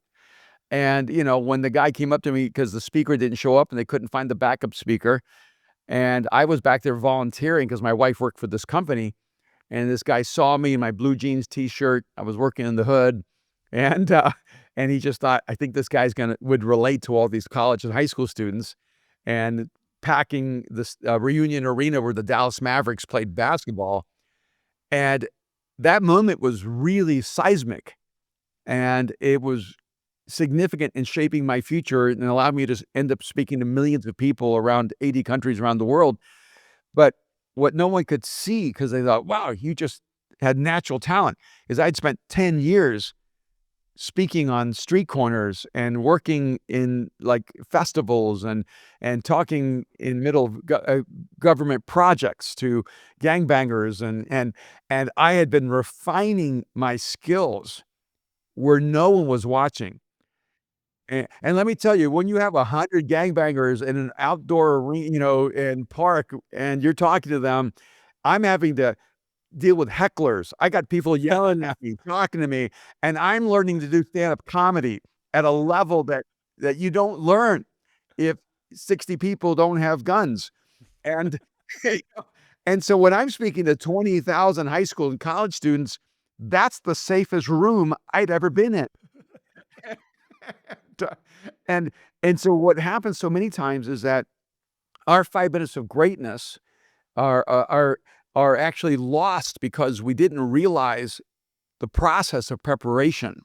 And when the guy came up to me because the speaker didn't show up and they couldn't find the backup speaker, and I was back there volunteering because my wife worked for this company. And this guy saw me in my blue jeans T-shirt. I was working in the hood, and uh, and he just thought, I think this guy's gonna would relate to all these college and high school students, and packing this reunion arena where the Dallas Mavericks played basketball, and that moment was really seismic, and it was significant in shaping my future and allowed me to end up speaking to millions of people around 80 countries around the world. But what no one could see, because they thought, "Wow, you just had natural talent," is I'd spent 10 years speaking on street corners and working in, like, festivals and talking in middle of government projects to gangbangers, and I had been refining my skills where no one was watching. And let me tell you, when you have 100 gangbangers in an outdoor in park, and you're talking to them, I'm having to deal with hecklers. I got people yelling at me, talking to me, and I'm learning to do stand-up comedy at a level that you don't learn if 60 people don't have guns. And you know, and so when I'm speaking to 20,000 high school and college students, that's the safest room I'd ever been in. And and so what happens so many times is that our 5 minutes of greatness are actually lost because we didn't realize the process of preparation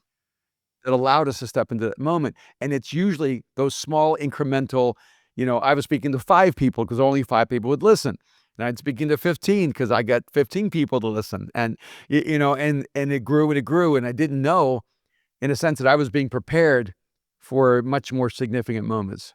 that allowed us to step into that moment, and it's usually those small incremental. I was speaking to 5 people because only 5 people would listen, and I'd speaking to 15 because I got 15 people to listen, and and it grew, and I didn't know, in a sense, that I was being prepared for much more significant moments.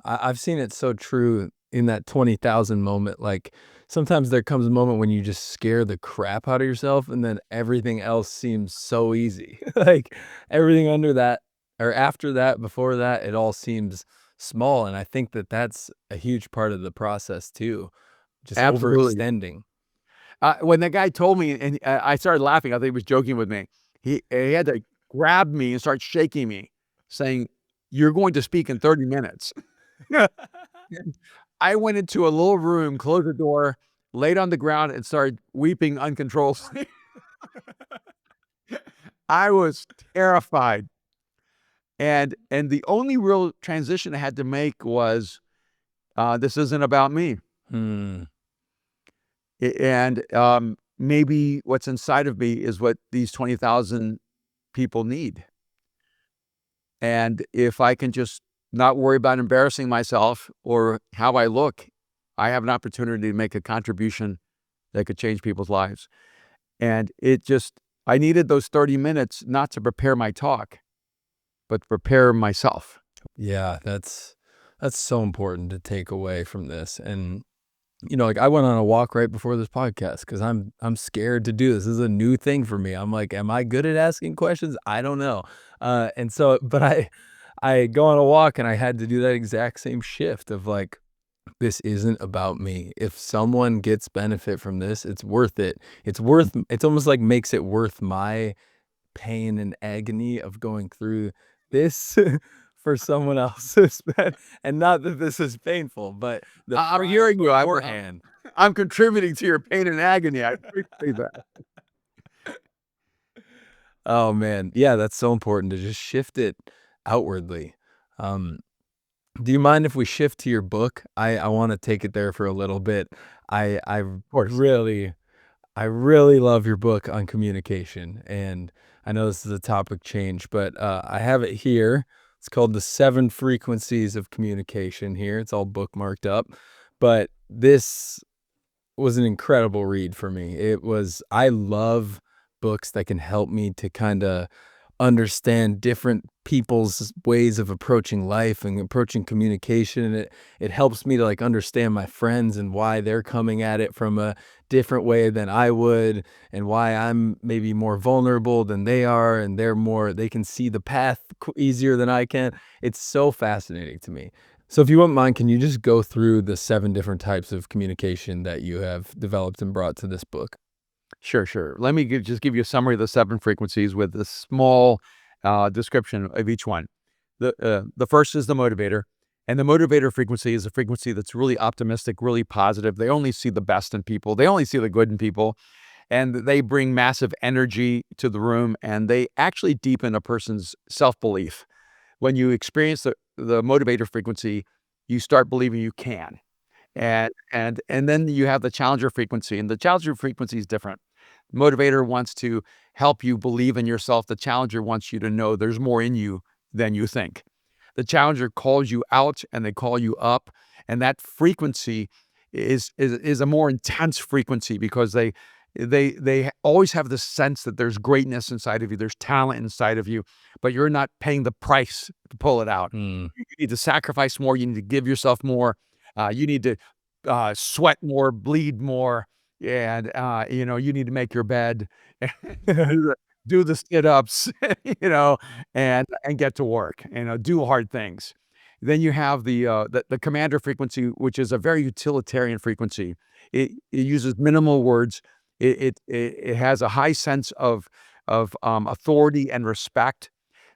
I've seen it so true in that 20,000 moment. Like sometimes there comes a moment when you just scare the crap out of yourself and then everything else seems so easy. Like everything under that or after that, before that, it all seems small. And I think that that's a huge part of the process too, just Absolutely. overextending. When that guy told me, and I started laughing, I think he was joking with me. He had to grab me and start shaking me, saying, "You're going to speak in 30 minutes." I went into a little room, closed the door, laid on the ground, and started weeping uncontrollably. I was terrified, and the only real transition I had to make was, "This isn't about me." Hmm. And maybe what's inside of me is what these 20,000 people need. And if I can just not worry about embarrassing myself or how I look, I have an opportunity to make a contribution that could change people's lives. And I needed those 30 minutes not to prepare my talk, but to prepare myself. Yeah, that's so important to take away from this. And like I went on a walk right before this podcast because I'm scared to do this. This is a new thing for me. I'm like, am I good at asking questions? I don't know. And so, but I go on a walk and I had to do that exact same shift of like, this isn't about me. If someone gets benefit from this, it's worth it. It's almost like makes it worth my pain and agony of going through this for someone else's and not that this is painful, but the I'm pride hearing you. beforehand. I'm contributing to your pain and agony. I appreciate that. Oh, man. Yeah, that's so important to just shift it outwardly. Um, do you mind if we shift to your book? I wanna take it there for a little bit. I Of course. really I really love your book on communication, and I know this is a topic change, but, I have it here. It's called The 7 Frequencies of Communication here. It's all bookmarked up, but this was an incredible read for me. I love books that can help me to kinda understand different people's ways of approaching life and approaching communication, and it helps me to, like, understand my friends and why they're coming at it from a different way than I would, and why I'm maybe more vulnerable than they are, and they can see the path easier than I can. It's so fascinating to me. So if you wouldn't mind, can you just go through the 7 different types of communication that you have developed and brought to this book? Sure, sure. Let me just give you a summary of the 7 frequencies with a small, description of each one. The first is the motivator, and the motivator frequency is a frequency that's really optimistic, really positive. They only see the best in people. They only see the good in people, and they bring massive energy to the room, and they actually deepen a person's self-belief. When you experience the motivator frequency, you start believing you can. And then you have the challenger frequency, and the challenger frequency is different. Motivator wants to help you believe in yourself. The challenger wants you to know there's more in you than you think. The challenger calls you out and they call you up, and that frequency is a more intense frequency because they always have the sense that there's greatness inside of you, there's talent inside of you, but you're not paying the price to pull it out. Mm. You need to sacrifice more, you need to give yourself more, you need to, sweat more, bleed more, and, you need to make your bed, do the sit-ups, you know, and get to work, do hard things. Then you have the commander frequency, which is a very utilitarian frequency. It uses minimal words. It has a high sense of authority and respect.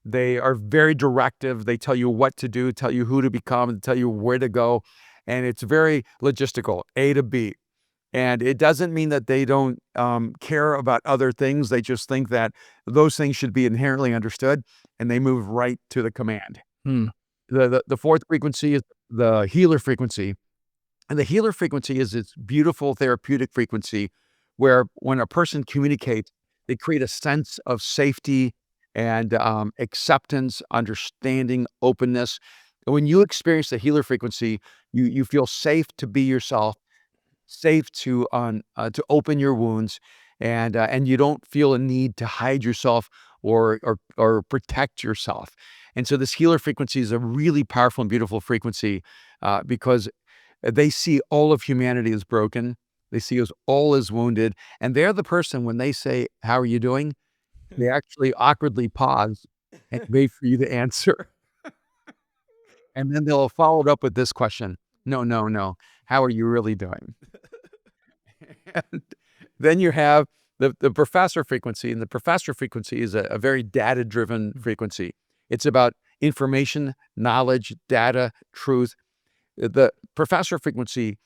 They are very directive. They tell you what to do, tell you who to become, tell you where to go, and it's very logistical, A to B. And it doesn't mean that they don't, care about other things. They just think that those things should be inherently understood, and they move right to the command. Hmm. The 4th frequency is the healer frequency, and the healer frequency is this beautiful therapeutic frequency where when a person communicates, they create a sense of safety and, acceptance, understanding, openness. And when you experience the healer frequency, you feel safe to be yourself, safe to open your wounds, and you don't feel a need to hide yourself or protect yourself. And so this healer frequency is a really powerful and beautiful frequency, because they see all of humanity as broken. They see us all as wounded, and they're the person when they say, "How are you doing?" They actually awkwardly pause and wait for you to answer, and then they'll follow it up with this question, "No, no, no. How are you really doing?" And then you have the professor frequency, and the professor frequency is a very data-driven frequency. It's about information, knowledge, data, truth. The professor frequency,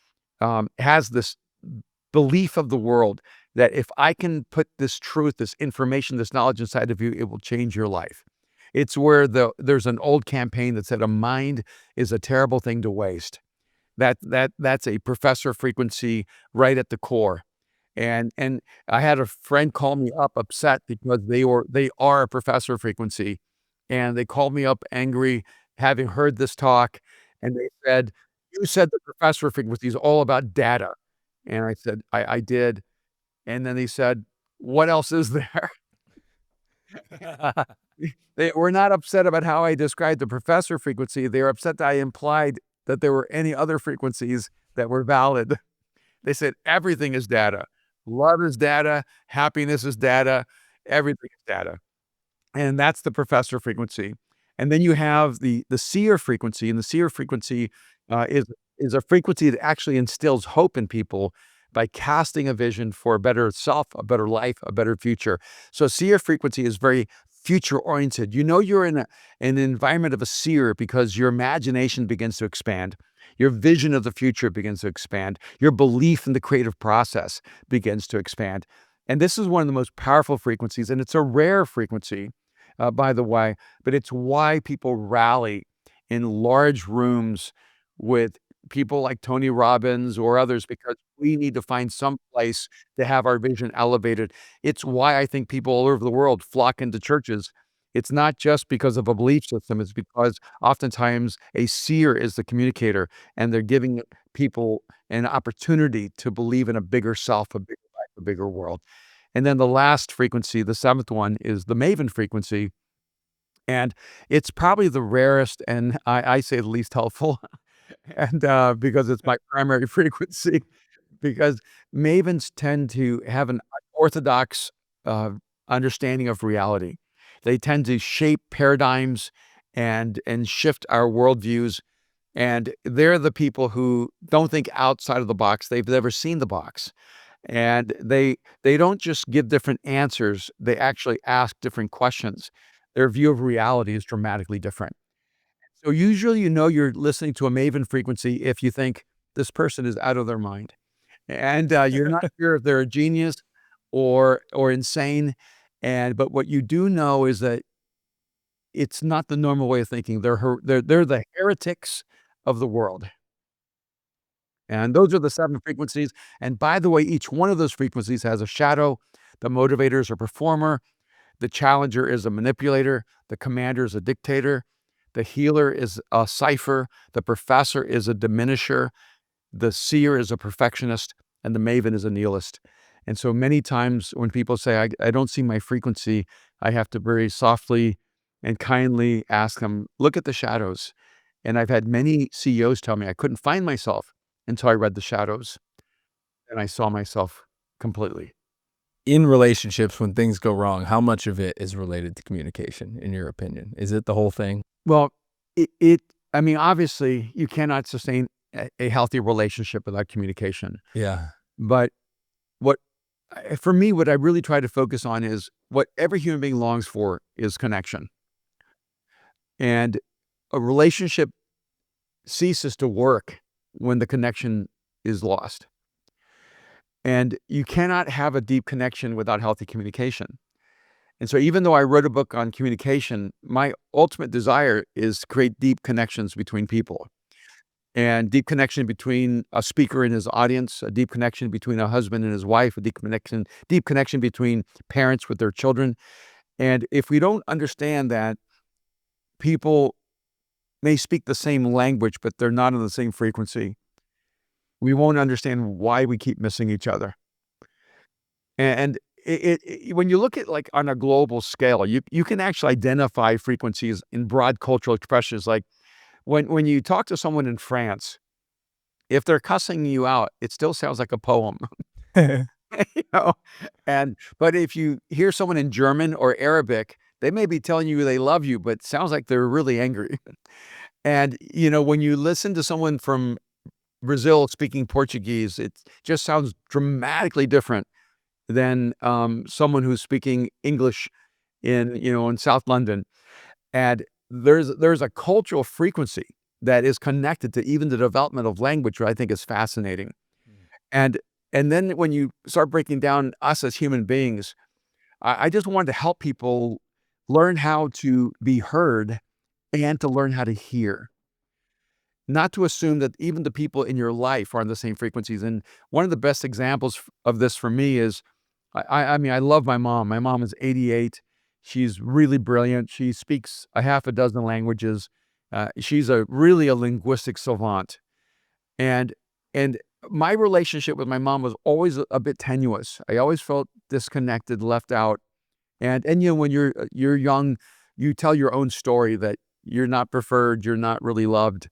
has this belief of the world that if I can put this truth, this information, this knowledge inside of you, it will change your life. It's where there's an old campaign that said, "A mind is a terrible thing to waste." That's a professor frequency right at the core. And I had a friend call me up upset because they are a professor frequency, and they called me up angry, having heard this talk, and they said, "You said the professor frequency is all about data." And I said, "I did." And then they said, "What else is there?" They were not upset about how I described the professor frequency. They were upset that I implied that there were any other frequencies that were valid. They said everything is data. Love is data, happiness is data, everything is data. And that's the professor frequency. And then you have the seer frequency, and the seer frequency is a frequency that actually instills hope in people by casting a vision for a better self, a better life, a better future. So seer frequency is very future oriented. You know you're in an environment of a seer because your imagination begins to expand. Your vision of the future begins to expand. Your belief in the creative process begins to expand. And this is one of the most powerful frequencies, and it's a rare frequency, by the way, but it's why people rally in large rooms with people like Tony Robbins or others, because we need to find some place to have our vision elevated. It's why I think people all over the world flock into churches. It's not just because of a belief system, it's because oftentimes a seer is the communicator, and they're giving people an opportunity to believe in a bigger self, a bigger life, a bigger world. And then the last frequency, the seventh one, is the maven frequency, and it's probably the rarest, and I say the least helpful, and, because it's my primary frequency, because mavens tend to have an orthodox, uh, understanding of reality. They tend to shape paradigms and shift our worldviews, and they're the people who don't think outside of the box, they've never seen the box. And they don't just give different answers, they actually ask different questions. Their view of reality is dramatically different. So usually you know you're listening to a maven frequency if you think this person is out of their mind. And, you're not sure if they're a genius or insane, and but what you do know is that it's not the normal way of thinking. They're the heretics of the world. And those are the 7 frequencies, and by the way, each one of those frequencies has a shadow. The motivator is a performer, the challenger is a manipulator, the commander is a dictator, the healer is a cipher, the professor is a diminisher, the seer is a perfectionist, and the maven is a nihilist. And so many times when people say, I don't see my frequency, I have to very softly and kindly ask them, look at the shadows. And I've had many CEOs tell me I couldn't find myself until I read the shadows and I saw myself completely. In relationships, when things go wrong, how much of it is related to communication, in your opinion? Is it the whole thing? Well, I mean, obviously, you cannot sustain a healthy relationship without communication. Yeah. But what, for me, what I really try to focus on is what every human being longs for is connection. And a relationship ceases to work when the connection is lost. And you cannot have a deep connection without healthy communication. And so even though I wrote a book on communication, my ultimate desire is to create deep connections between people, and deep connection between a speaker and his audience, a deep connection between a husband and his wife, a deep connection between parents with their children. And if we don't understand that people may speak the same language, but they're not on the same frequency, we won't understand why we keep missing each other. And when you look at, like, on a global scale, you can actually identify frequencies in broad cultural expressions. Like when you talk to someone in France, if they're cussing you out, it still sounds like a poem. You know? But if you hear someone in German or Arabic, they may be telling you they love you, but it sounds like they're really angry. And, when you listen to someone from Brazil speaking Portuguese, it just sounds dramatically different than, someone who's speaking English in South London. And there's a cultural frequency that is connected to even the development of language, which I think is fascinating. And and then when you start breaking down us as human beings, I just wanted to help people learn how to be heard and to learn how to hear. Not to assume that even the people in your life are on the same frequencies. And one of the best examples of this for me is, I mean, I love my mom. My mom is 88. She's really brilliant. She speaks a half a dozen languages. She's really a linguistic savant. And and my relationship with my mom was always a bit tenuous. I always felt disconnected, left out. And when you're young, you tell your own story that you're not preferred, you're not really loved.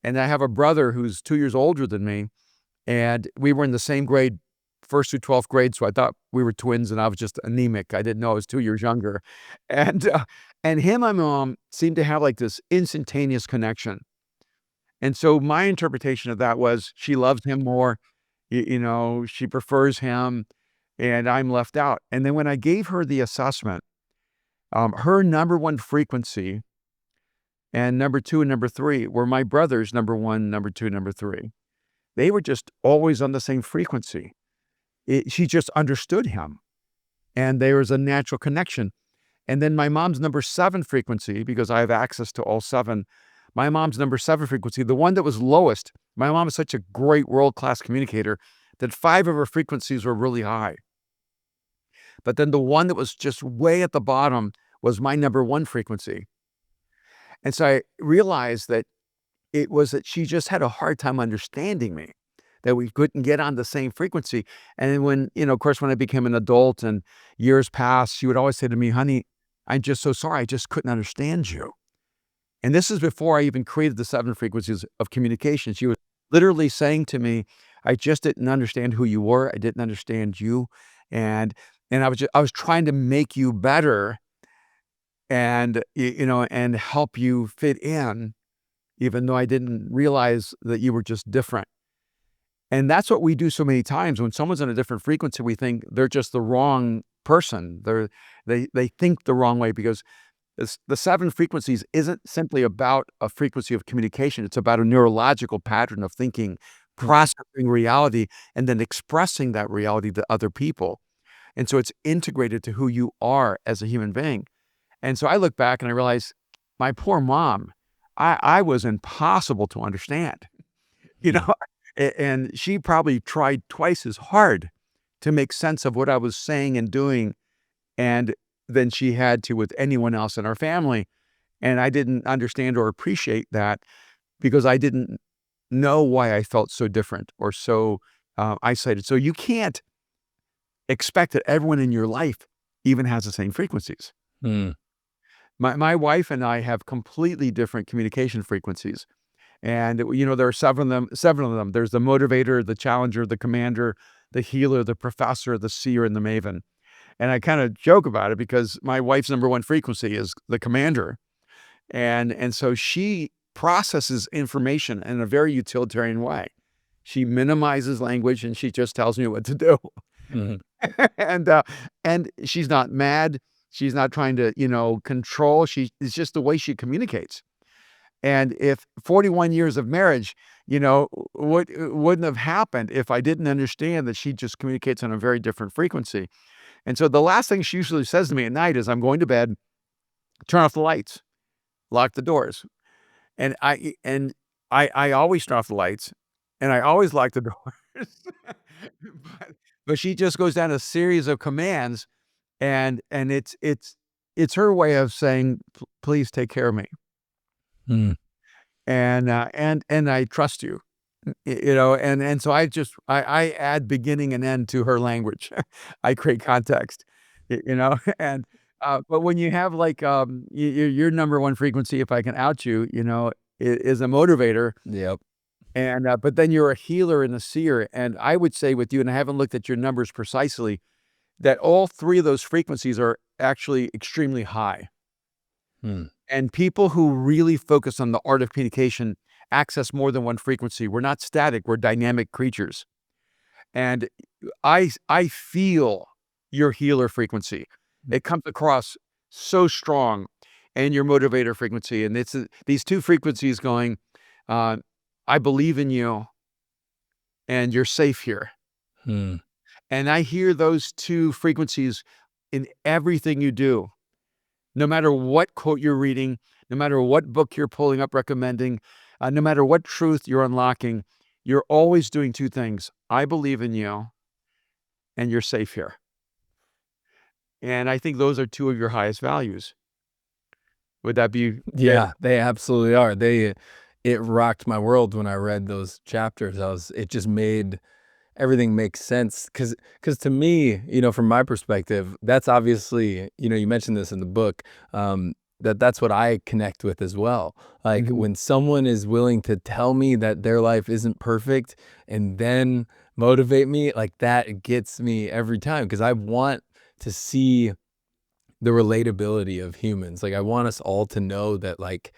And I have a brother who's 2 years older than me, and we were in the same grade, 1st through 12th grade, so I thought we were twins, and I was just anemic. I didn't know I was 2 years younger. And, uh, and him and my mom seemed to have, like, this instantaneous connection. And so my interpretation of that was she loves him more, she prefers him, and I'm left out. And then when I gave her the assessment, her number 1 frequency and number 2 and number 3 were my brother's number 1, number 2, number 3. They were just always on the same frequency. She just understood him, and there was a natural connection. And then my mom's number 7 frequency, because I have access to all 7, my mom's number 7 frequency, the one that was lowest, my mom is such a great world-class communicator that 5 of her frequencies were really high. But then the one that was just way at the bottom was my number 1 frequency. And so I realized that it was that she just had a hard time understanding me, that we couldn't get on the same frequency. And then when, of course, when I became an adult and years passed, she would always say to me, "Honey, I'm just so sorry. I just couldn't understand you." And this is before I even created the 7 frequencies of communication. She was literally saying to me, "I just didn't understand who you were. I didn't understand you. And I was trying to make you better and, and help you fit in, even though I didn't realize that you were just different." And that's what we do so many times. When someone's on a different frequency, we think they're just the wrong person. They think the wrong way, because the 7 frequencies isn't simply about a frequency of communication. It's about a neurological pattern of thinking, processing reality, and then expressing that reality to other people. And so it's integrated to who you are as a human being. And so I look back and I realize my poor mom, I was impossible to understand, you know, and she probably tried twice as hard to make sense of what I was saying and doing, and than she had to with anyone else in our family. And I didn't understand or appreciate that, because I didn't know why I felt so different or so isolated. So you can't expect that everyone in your life even has the same frequencies. Hmm. My wife and I have completely different communication frequencies. And, there are 7 of them. There's the motivator, the challenger, the commander, the healer, the professor, the seer, and the maven. And I kind of joke about it because my wife's number 1 frequency is the commander. And so she processes information in a very utilitarian way. She minimizes language and she just tells me what to do. Mhm. And, uh, and she's not mad. She's not trying to, control. It's just the way she communicates. And if 41 years of marriage, wouldn't have happened if I didn't understand that she just communicates on a very different frequency. And so the last thing she usually says to me at night is, "I'm going to bed, turn off the lights, lock the doors." And I always turn off the lights, and I always lock the doors. But but she just goes down a series of commands, and it's her way of saying, Please take care of me, Hmm. and I trust you." And so I add beginning and end to her language. I create context, and, but when you have, like, your number 1 frequency, if I can out you, is a motivator, Yep. and, but then you're a healer and a seer, and I would say with you, and I haven't looked at your numbers precisely, that all 3 of those frequencies are actually extremely high. Hmm. And people who really focus on the art of communication access more than 1 frequency. We're not static, we're dynamic creatures. And I feel your healer frequency. It comes across so strong, and your motivator frequency. And it's these 2 frequencies going, uh, "I believe in you, and you're safe here." Hmm. And I hear those 2 frequencies in everything you do. No matter what quote you're reading, no matter what book you're pulling up recommending, no matter what truth you're unlocking, you're always doing 2 things. I believe in you, and you're safe here. And I think those are 2 of your highest values. Would that be fair? Yeah, they absolutely are. It rocked my world when I read those chapters. It just made everything make sense, because to me, from my perspective, that's obviously, you mentioned this in the book. that's what I connect with as well. Like Mhm. when someone is willing to tell me that their life isn't perfect and then motivate me, like that gets me every time because I want to see the relatability of humans. Like I want us all to know that like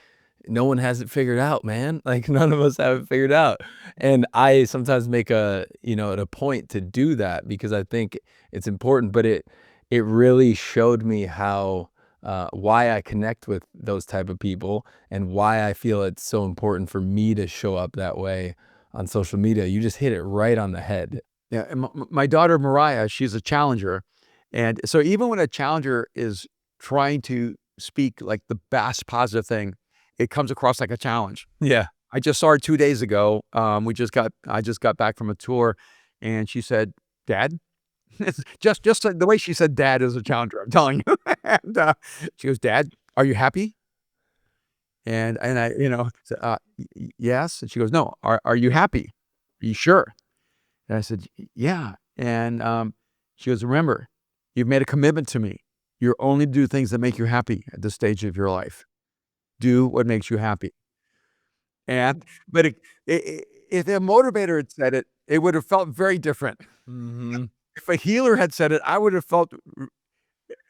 no one has it figured out, man. Like none of us have it figured out. And I sometimes make a, you know, a point to do that because I think it's important, but it really showed me how why I connect with those type of people and why I feel it's so important for me to show up that way on social media. You just hit it right on the head. Yeah, and my daughter Mariah, she's a challenger, and so even when a challenger is trying to speak like the best positive thing, it comes across like a challenge. Yeah. I just saw her 2 days ago. I just got back from a tour, and she said, "Dad?" It's just like the way she said "dad" is a challenger, I'm telling you. And, she goes, "Dad, are you happy?" And I, said, yes." And she goes, "No, are you happy? Are you sure?" And I said, Yeah." And, she goes, "Remember, you've made a commitment to me. You're only to do things that make you happy at this stage of your life. Do what makes you happy." And but if a motivator had said it, it would have felt very different. Mhm. If a healer had said it, I would have felt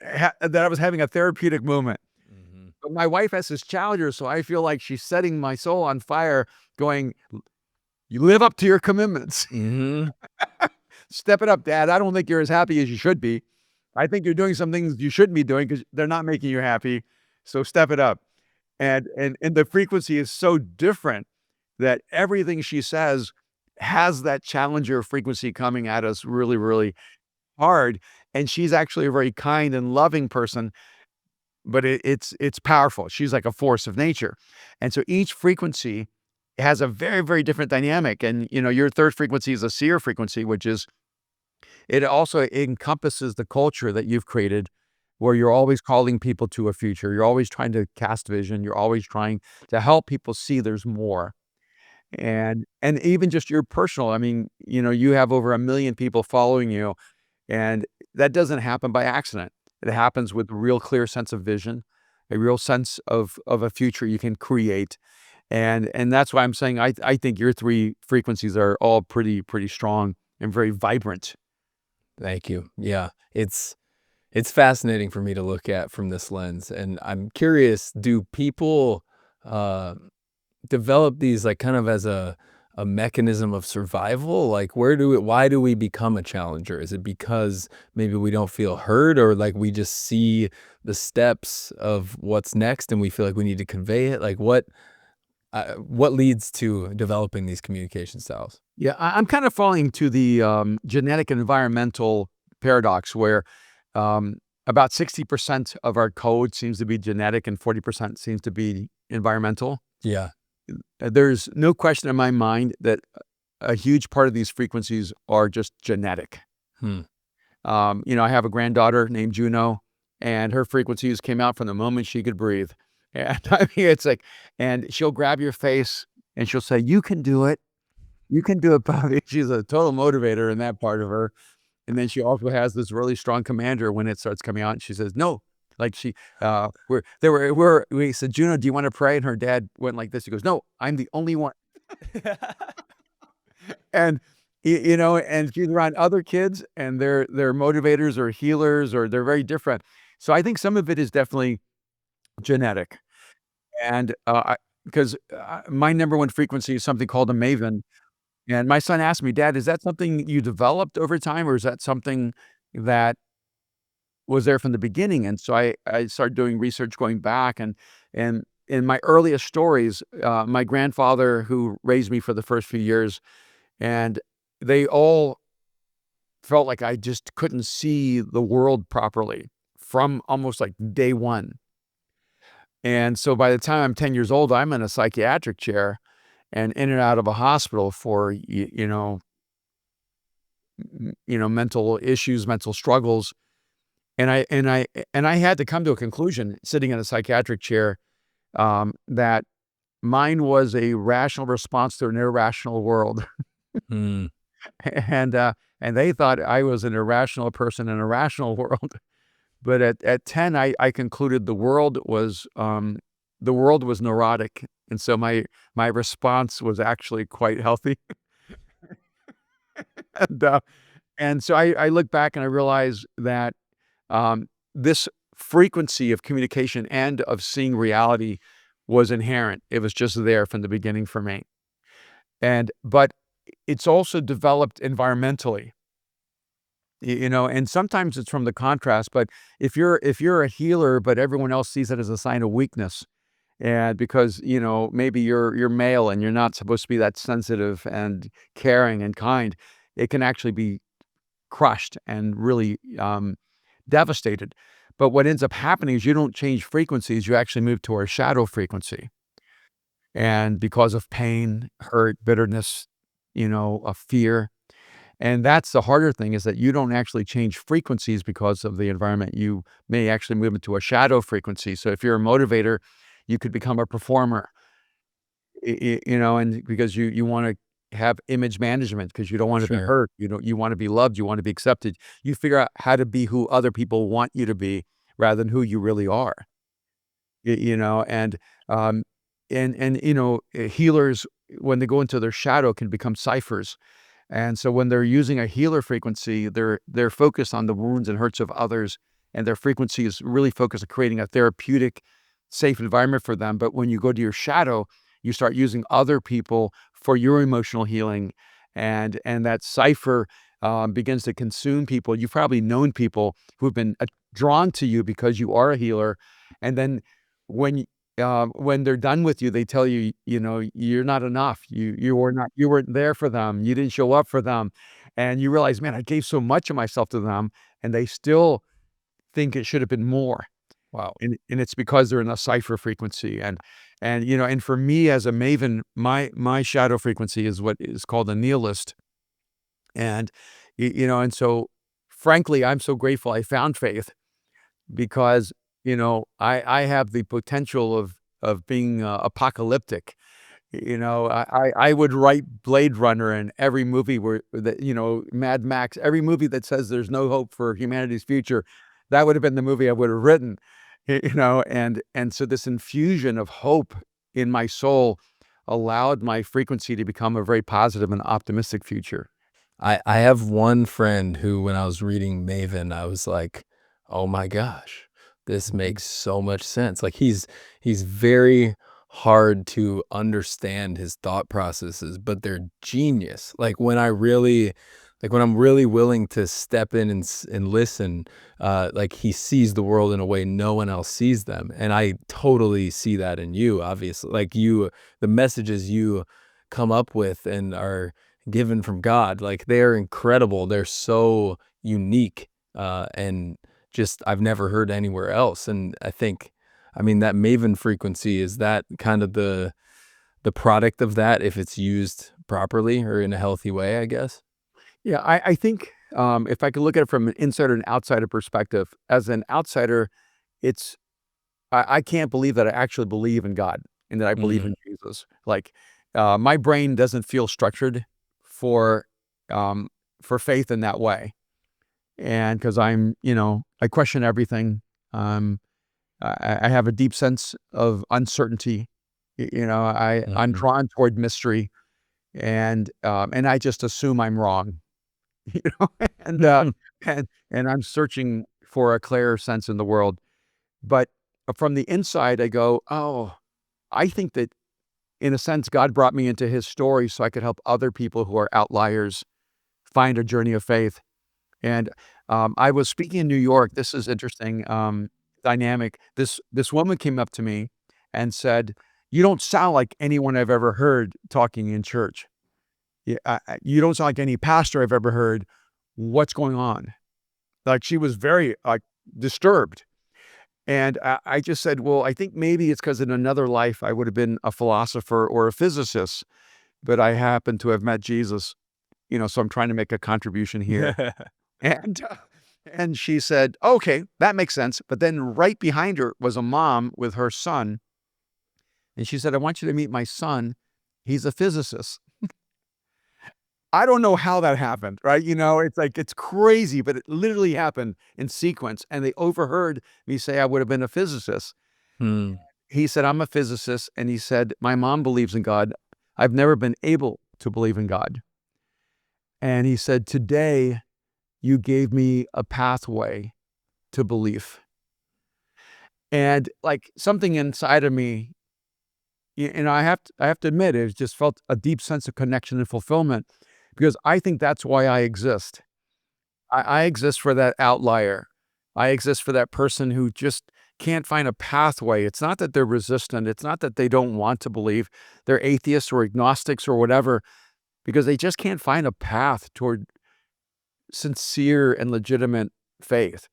that I was having a therapeutic moment. Mhm. But my wife has this challenger, so I feel like she's setting my soul on fire, going, "You live up to your commitments. Mhm. Step it up, Dad. I don't think you're as happy as you should be. I think you're doing some things you shouldn't be doing because they're not making you happy. So step it up." And the frequency is so different that everything she says has that challenger frequency coming at us really, really hard. And she's actually a very kind and loving person, but it's powerful. She's like a force of nature. And so each frequency has a very, very different dynamic. And your third frequency is a seer frequency, which is it also encompasses the culture that you've created where you're always calling people to a future. You're always trying to cast vision. You're always trying to help people see there's more. And even just your personal, I mean, you have over 1 million people following you, and that doesn't happen by accident. It happens with a real clear sense of vision, a real sense of a future you can create. And that's why I'm saying I think your three frequencies are all pretty strong and very vibrant. Thank you. Yeah. It's fascinating for me to look at from this lens, and I'm curious, do people, uh, develop these, like, kind of as a mechanism of survival? Like, why do we become a challenger? Is it because maybe we don't feel heard or, like, we just see the steps of what's next and we feel like we need to convey it? Like, what leads to developing these communication styles? Yeah, I'm kind of falling to the genetic and environmental paradox where about 60% of our code seems to be genetic and 40% seems to be environmental. Yeah. There's no question in my mind that a huge part of these frequencies are just genetic. Hmm. I have a granddaughter named Juno, and her frequencies came out from the moment she could breathe. And I mean, it's like, and she'll grab your face and she'll say, "You can do it. You can do it, Bobby." She's a total motivator in that part of her. And then she also has this really strong commander when it starts coming out. And she says, "No." Like we said, "Juno, do you want to pray?" And her dad went like this. He goes, "No, I'm the only one." And and she's around other kids, and they're motivators or healers, or they're very different. So I think some of it is definitely genetic, and because my number one frequency is something called a maven. And my son asked me, "Dad, is that something you developed over time, or is that something that was there from the beginning?" And so I started doing research going back, and in my earliest stories, my grandfather who raised me for the first few years, and they all felt like I just couldn't see the world properly from almost like day one. And so by the time I'm 10 years old, I'm in a psychiatric chair and in and out of a hospital for mental issues, mental struggles. And I had to come to a conclusion sitting in a psychiatric chair, that mine was a rational response to an irrational world. Hmm. And they thought I was an irrational person in a rational world. But at 10, I concluded the world was neurotic, and so my response was actually quite healthy. And, and so I look back and I realize that, this frequency of communication and of seeing reality was inherent. It was just there from the beginning for me. But it's also developed environmentally, and sometimes it's from the contrast, but if you're a healer, but everyone else sees it as a sign of weakness, and because, maybe you're male and you're not supposed to be that sensitive and caring and kind, it can actually be crushed and really, devastated. But what ends up happening is you don't change frequencies, you actually move to a shadow frequency. And because of pain, hurt, bitterness, of fear. And that's the harder thing, is that you don't actually change frequencies because of the environment. You may actually move into a shadow frequency. So if you're a motivator, you could become a performer, and because you want to have image management because you don't want to be Sure. hurt. You want to be loved. You want to be accepted. You figure out how to be who other people want you to be rather than who you really are. Um, healers, when they go into their shadow, can become ciphers. And so when they're using a healer frequency, they're focused on the wounds and hurts of others, and their frequency is really focused on creating a therapeutic, safe environment for them. But when you go to your shadow, you start using other people for your emotional healing, and that cipher, begins to consume people. You've probably known people who've been, drawn to you because you are a healer, and then when they're done with you, they tell you, you're not enough. You weren't there for them. You didn't show up for them. And you realize, man, I gave so much of myself to them, and they still think it should have been more. Wow. And it's because they're in a cipher frequency. And for me as a maven, my shadow frequency is what is called a nihilist. And and so frankly, I'm so grateful I found faith, because, I have the potential of being, apocalyptic. I would write Blade Runner and every movie where that, Mad Max, every movie that says there's no hope for humanity's future, that would have been the movie I would have written. And so this infusion of hope in my soul allowed my frequency to become a very positive and optimistic future. I have one friend who, when I was reading Maven, I was like, "Oh my gosh, this Mhm. makes so much sense." Like, he's very hard to understand his thought processes, but they're genius. Like, when I'm really willing to step in and listen, like, he sees the world in a way no one else sees them, and I totally see that in you, obviously. Like, the messages you come up with and are given from God. Like, they're incredible. They're so unique, and just I've never heard anywhere else. And I mean, that Maven frequency, is that kind of the product of that if it's used properly or in a healthy way, I guess? Yeah, I think, if I could look at it from an insider and outsider perspective, as an outsider, it's I can't believe that I actually believe in God and that I believe Mhm. in Jesus. Like, my brain doesn't feel structured for, for faith in that way. And because I question everything. Um, I have a deep sense of uncertainty. I'm Mhm. drawn toward mystery, and I just assume I'm wrong. You know, and, uh, and I'm searching for a clearer sense in the world. But from the inside, I go, "Oh, I think that in a sense, God brought me into his story so I could help other people who are outliers find a journey of faith." And, I was speaking in New York. This is interesting, dynamic. This woman came up to me and said, "You don't sound like anyone I've ever heard talking in church. Yeah, you don't sound like any pastor I've ever heard. What's going on?" Like, she was very, like, disturbed. And I just said, "Well, I think maybe it's because in another life I would have been a philosopher or a physicist, but I happen to have met Jesus, so I'm trying to make a contribution here." And, and she said, "Okay, that makes sense." But then right behind her was a mom with her son, and she said, "I want you to meet my son. He's a physicist." I don't know how that happened, right? It's like, it's crazy, but it literally happened in sequence, and they overheard me say I would have been a physicist. Hmm. He said, "I'm a physicist," and he said, "My mom believes in God. I've never been able to believe in God." And he said, "Today, you gave me a pathway to belief." And, like, something inside of me, I have to admit, it just felt a deep sense of connection and fulfillment, because I think that's why I exist. I exist for that outlier. I exist for that person who just can't find a pathway. It's not that they're resistant. It's not that they don't want to believe. They're atheists or agnostics or whatever, because they just can't find a path toward sincere and legitimate faith.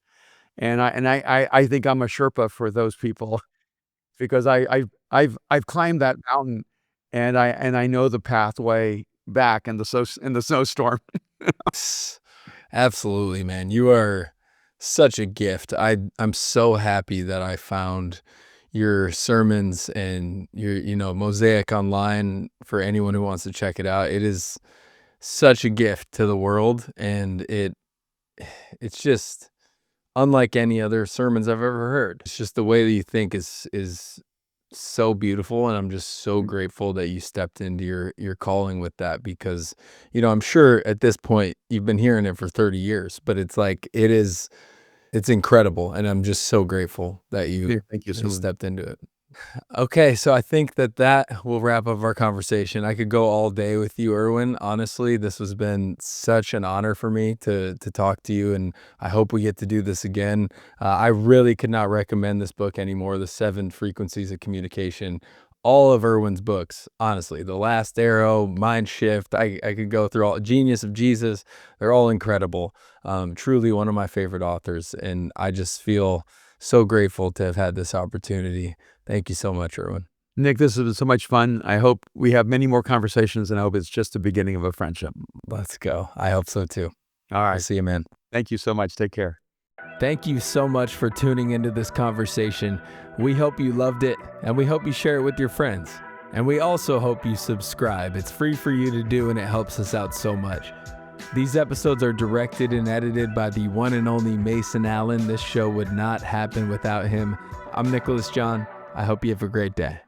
And I think I'm a Sherpa for those people, because I've climbed that mountain, and I know the pathway back in the snowstorm. Absolutely, man. You are such a gift. I'm so happy that I found your sermons and your, Mosaic online for anyone who wants to check it out. It is such a gift to the world, and it's just unlike any other sermons I've ever heard. It's just the way that you think is so beautiful, and I'm just so grateful that you stepped into your calling with that, because I'm sure at this point you've been hearing it for 30 years, but it's like it's incredible, and I'm just so grateful that you Yeah, thank you so much. stepped into it. Okay, so I think that will wrap up our conversation. I could go all day with you, Erwin. Honestly, this has been such an honor for me to talk to you, and I hope we get to do this again. I really could not recommend this book anymore, The 7 Frequencies of Communication. All of Erwin's books, honestly, The Last Arrow, Mind Shift, I could go through all, Genius of Jesus. They're all incredible. Truly one of my favorite authors, and I just feel so grateful to have had this opportunity. Thank you so much, Erwin. Nick, this has been so much fun. I hope we have many more conversations, and I hope it's just the beginning of a friendship. Let's go. I hope so too. All I'll right. see you, man. Thank you so much. Take care. Thank you so much for tuning into this conversation. We hope you loved it, and we hope you share it with your friends. And we also hope you subscribe. It's free for you to do, and it helps us out so much. These episodes are directed and edited by the one and only Mason Allen. This show would not happen without him. I'm Nicholas John. I hope you have a great day.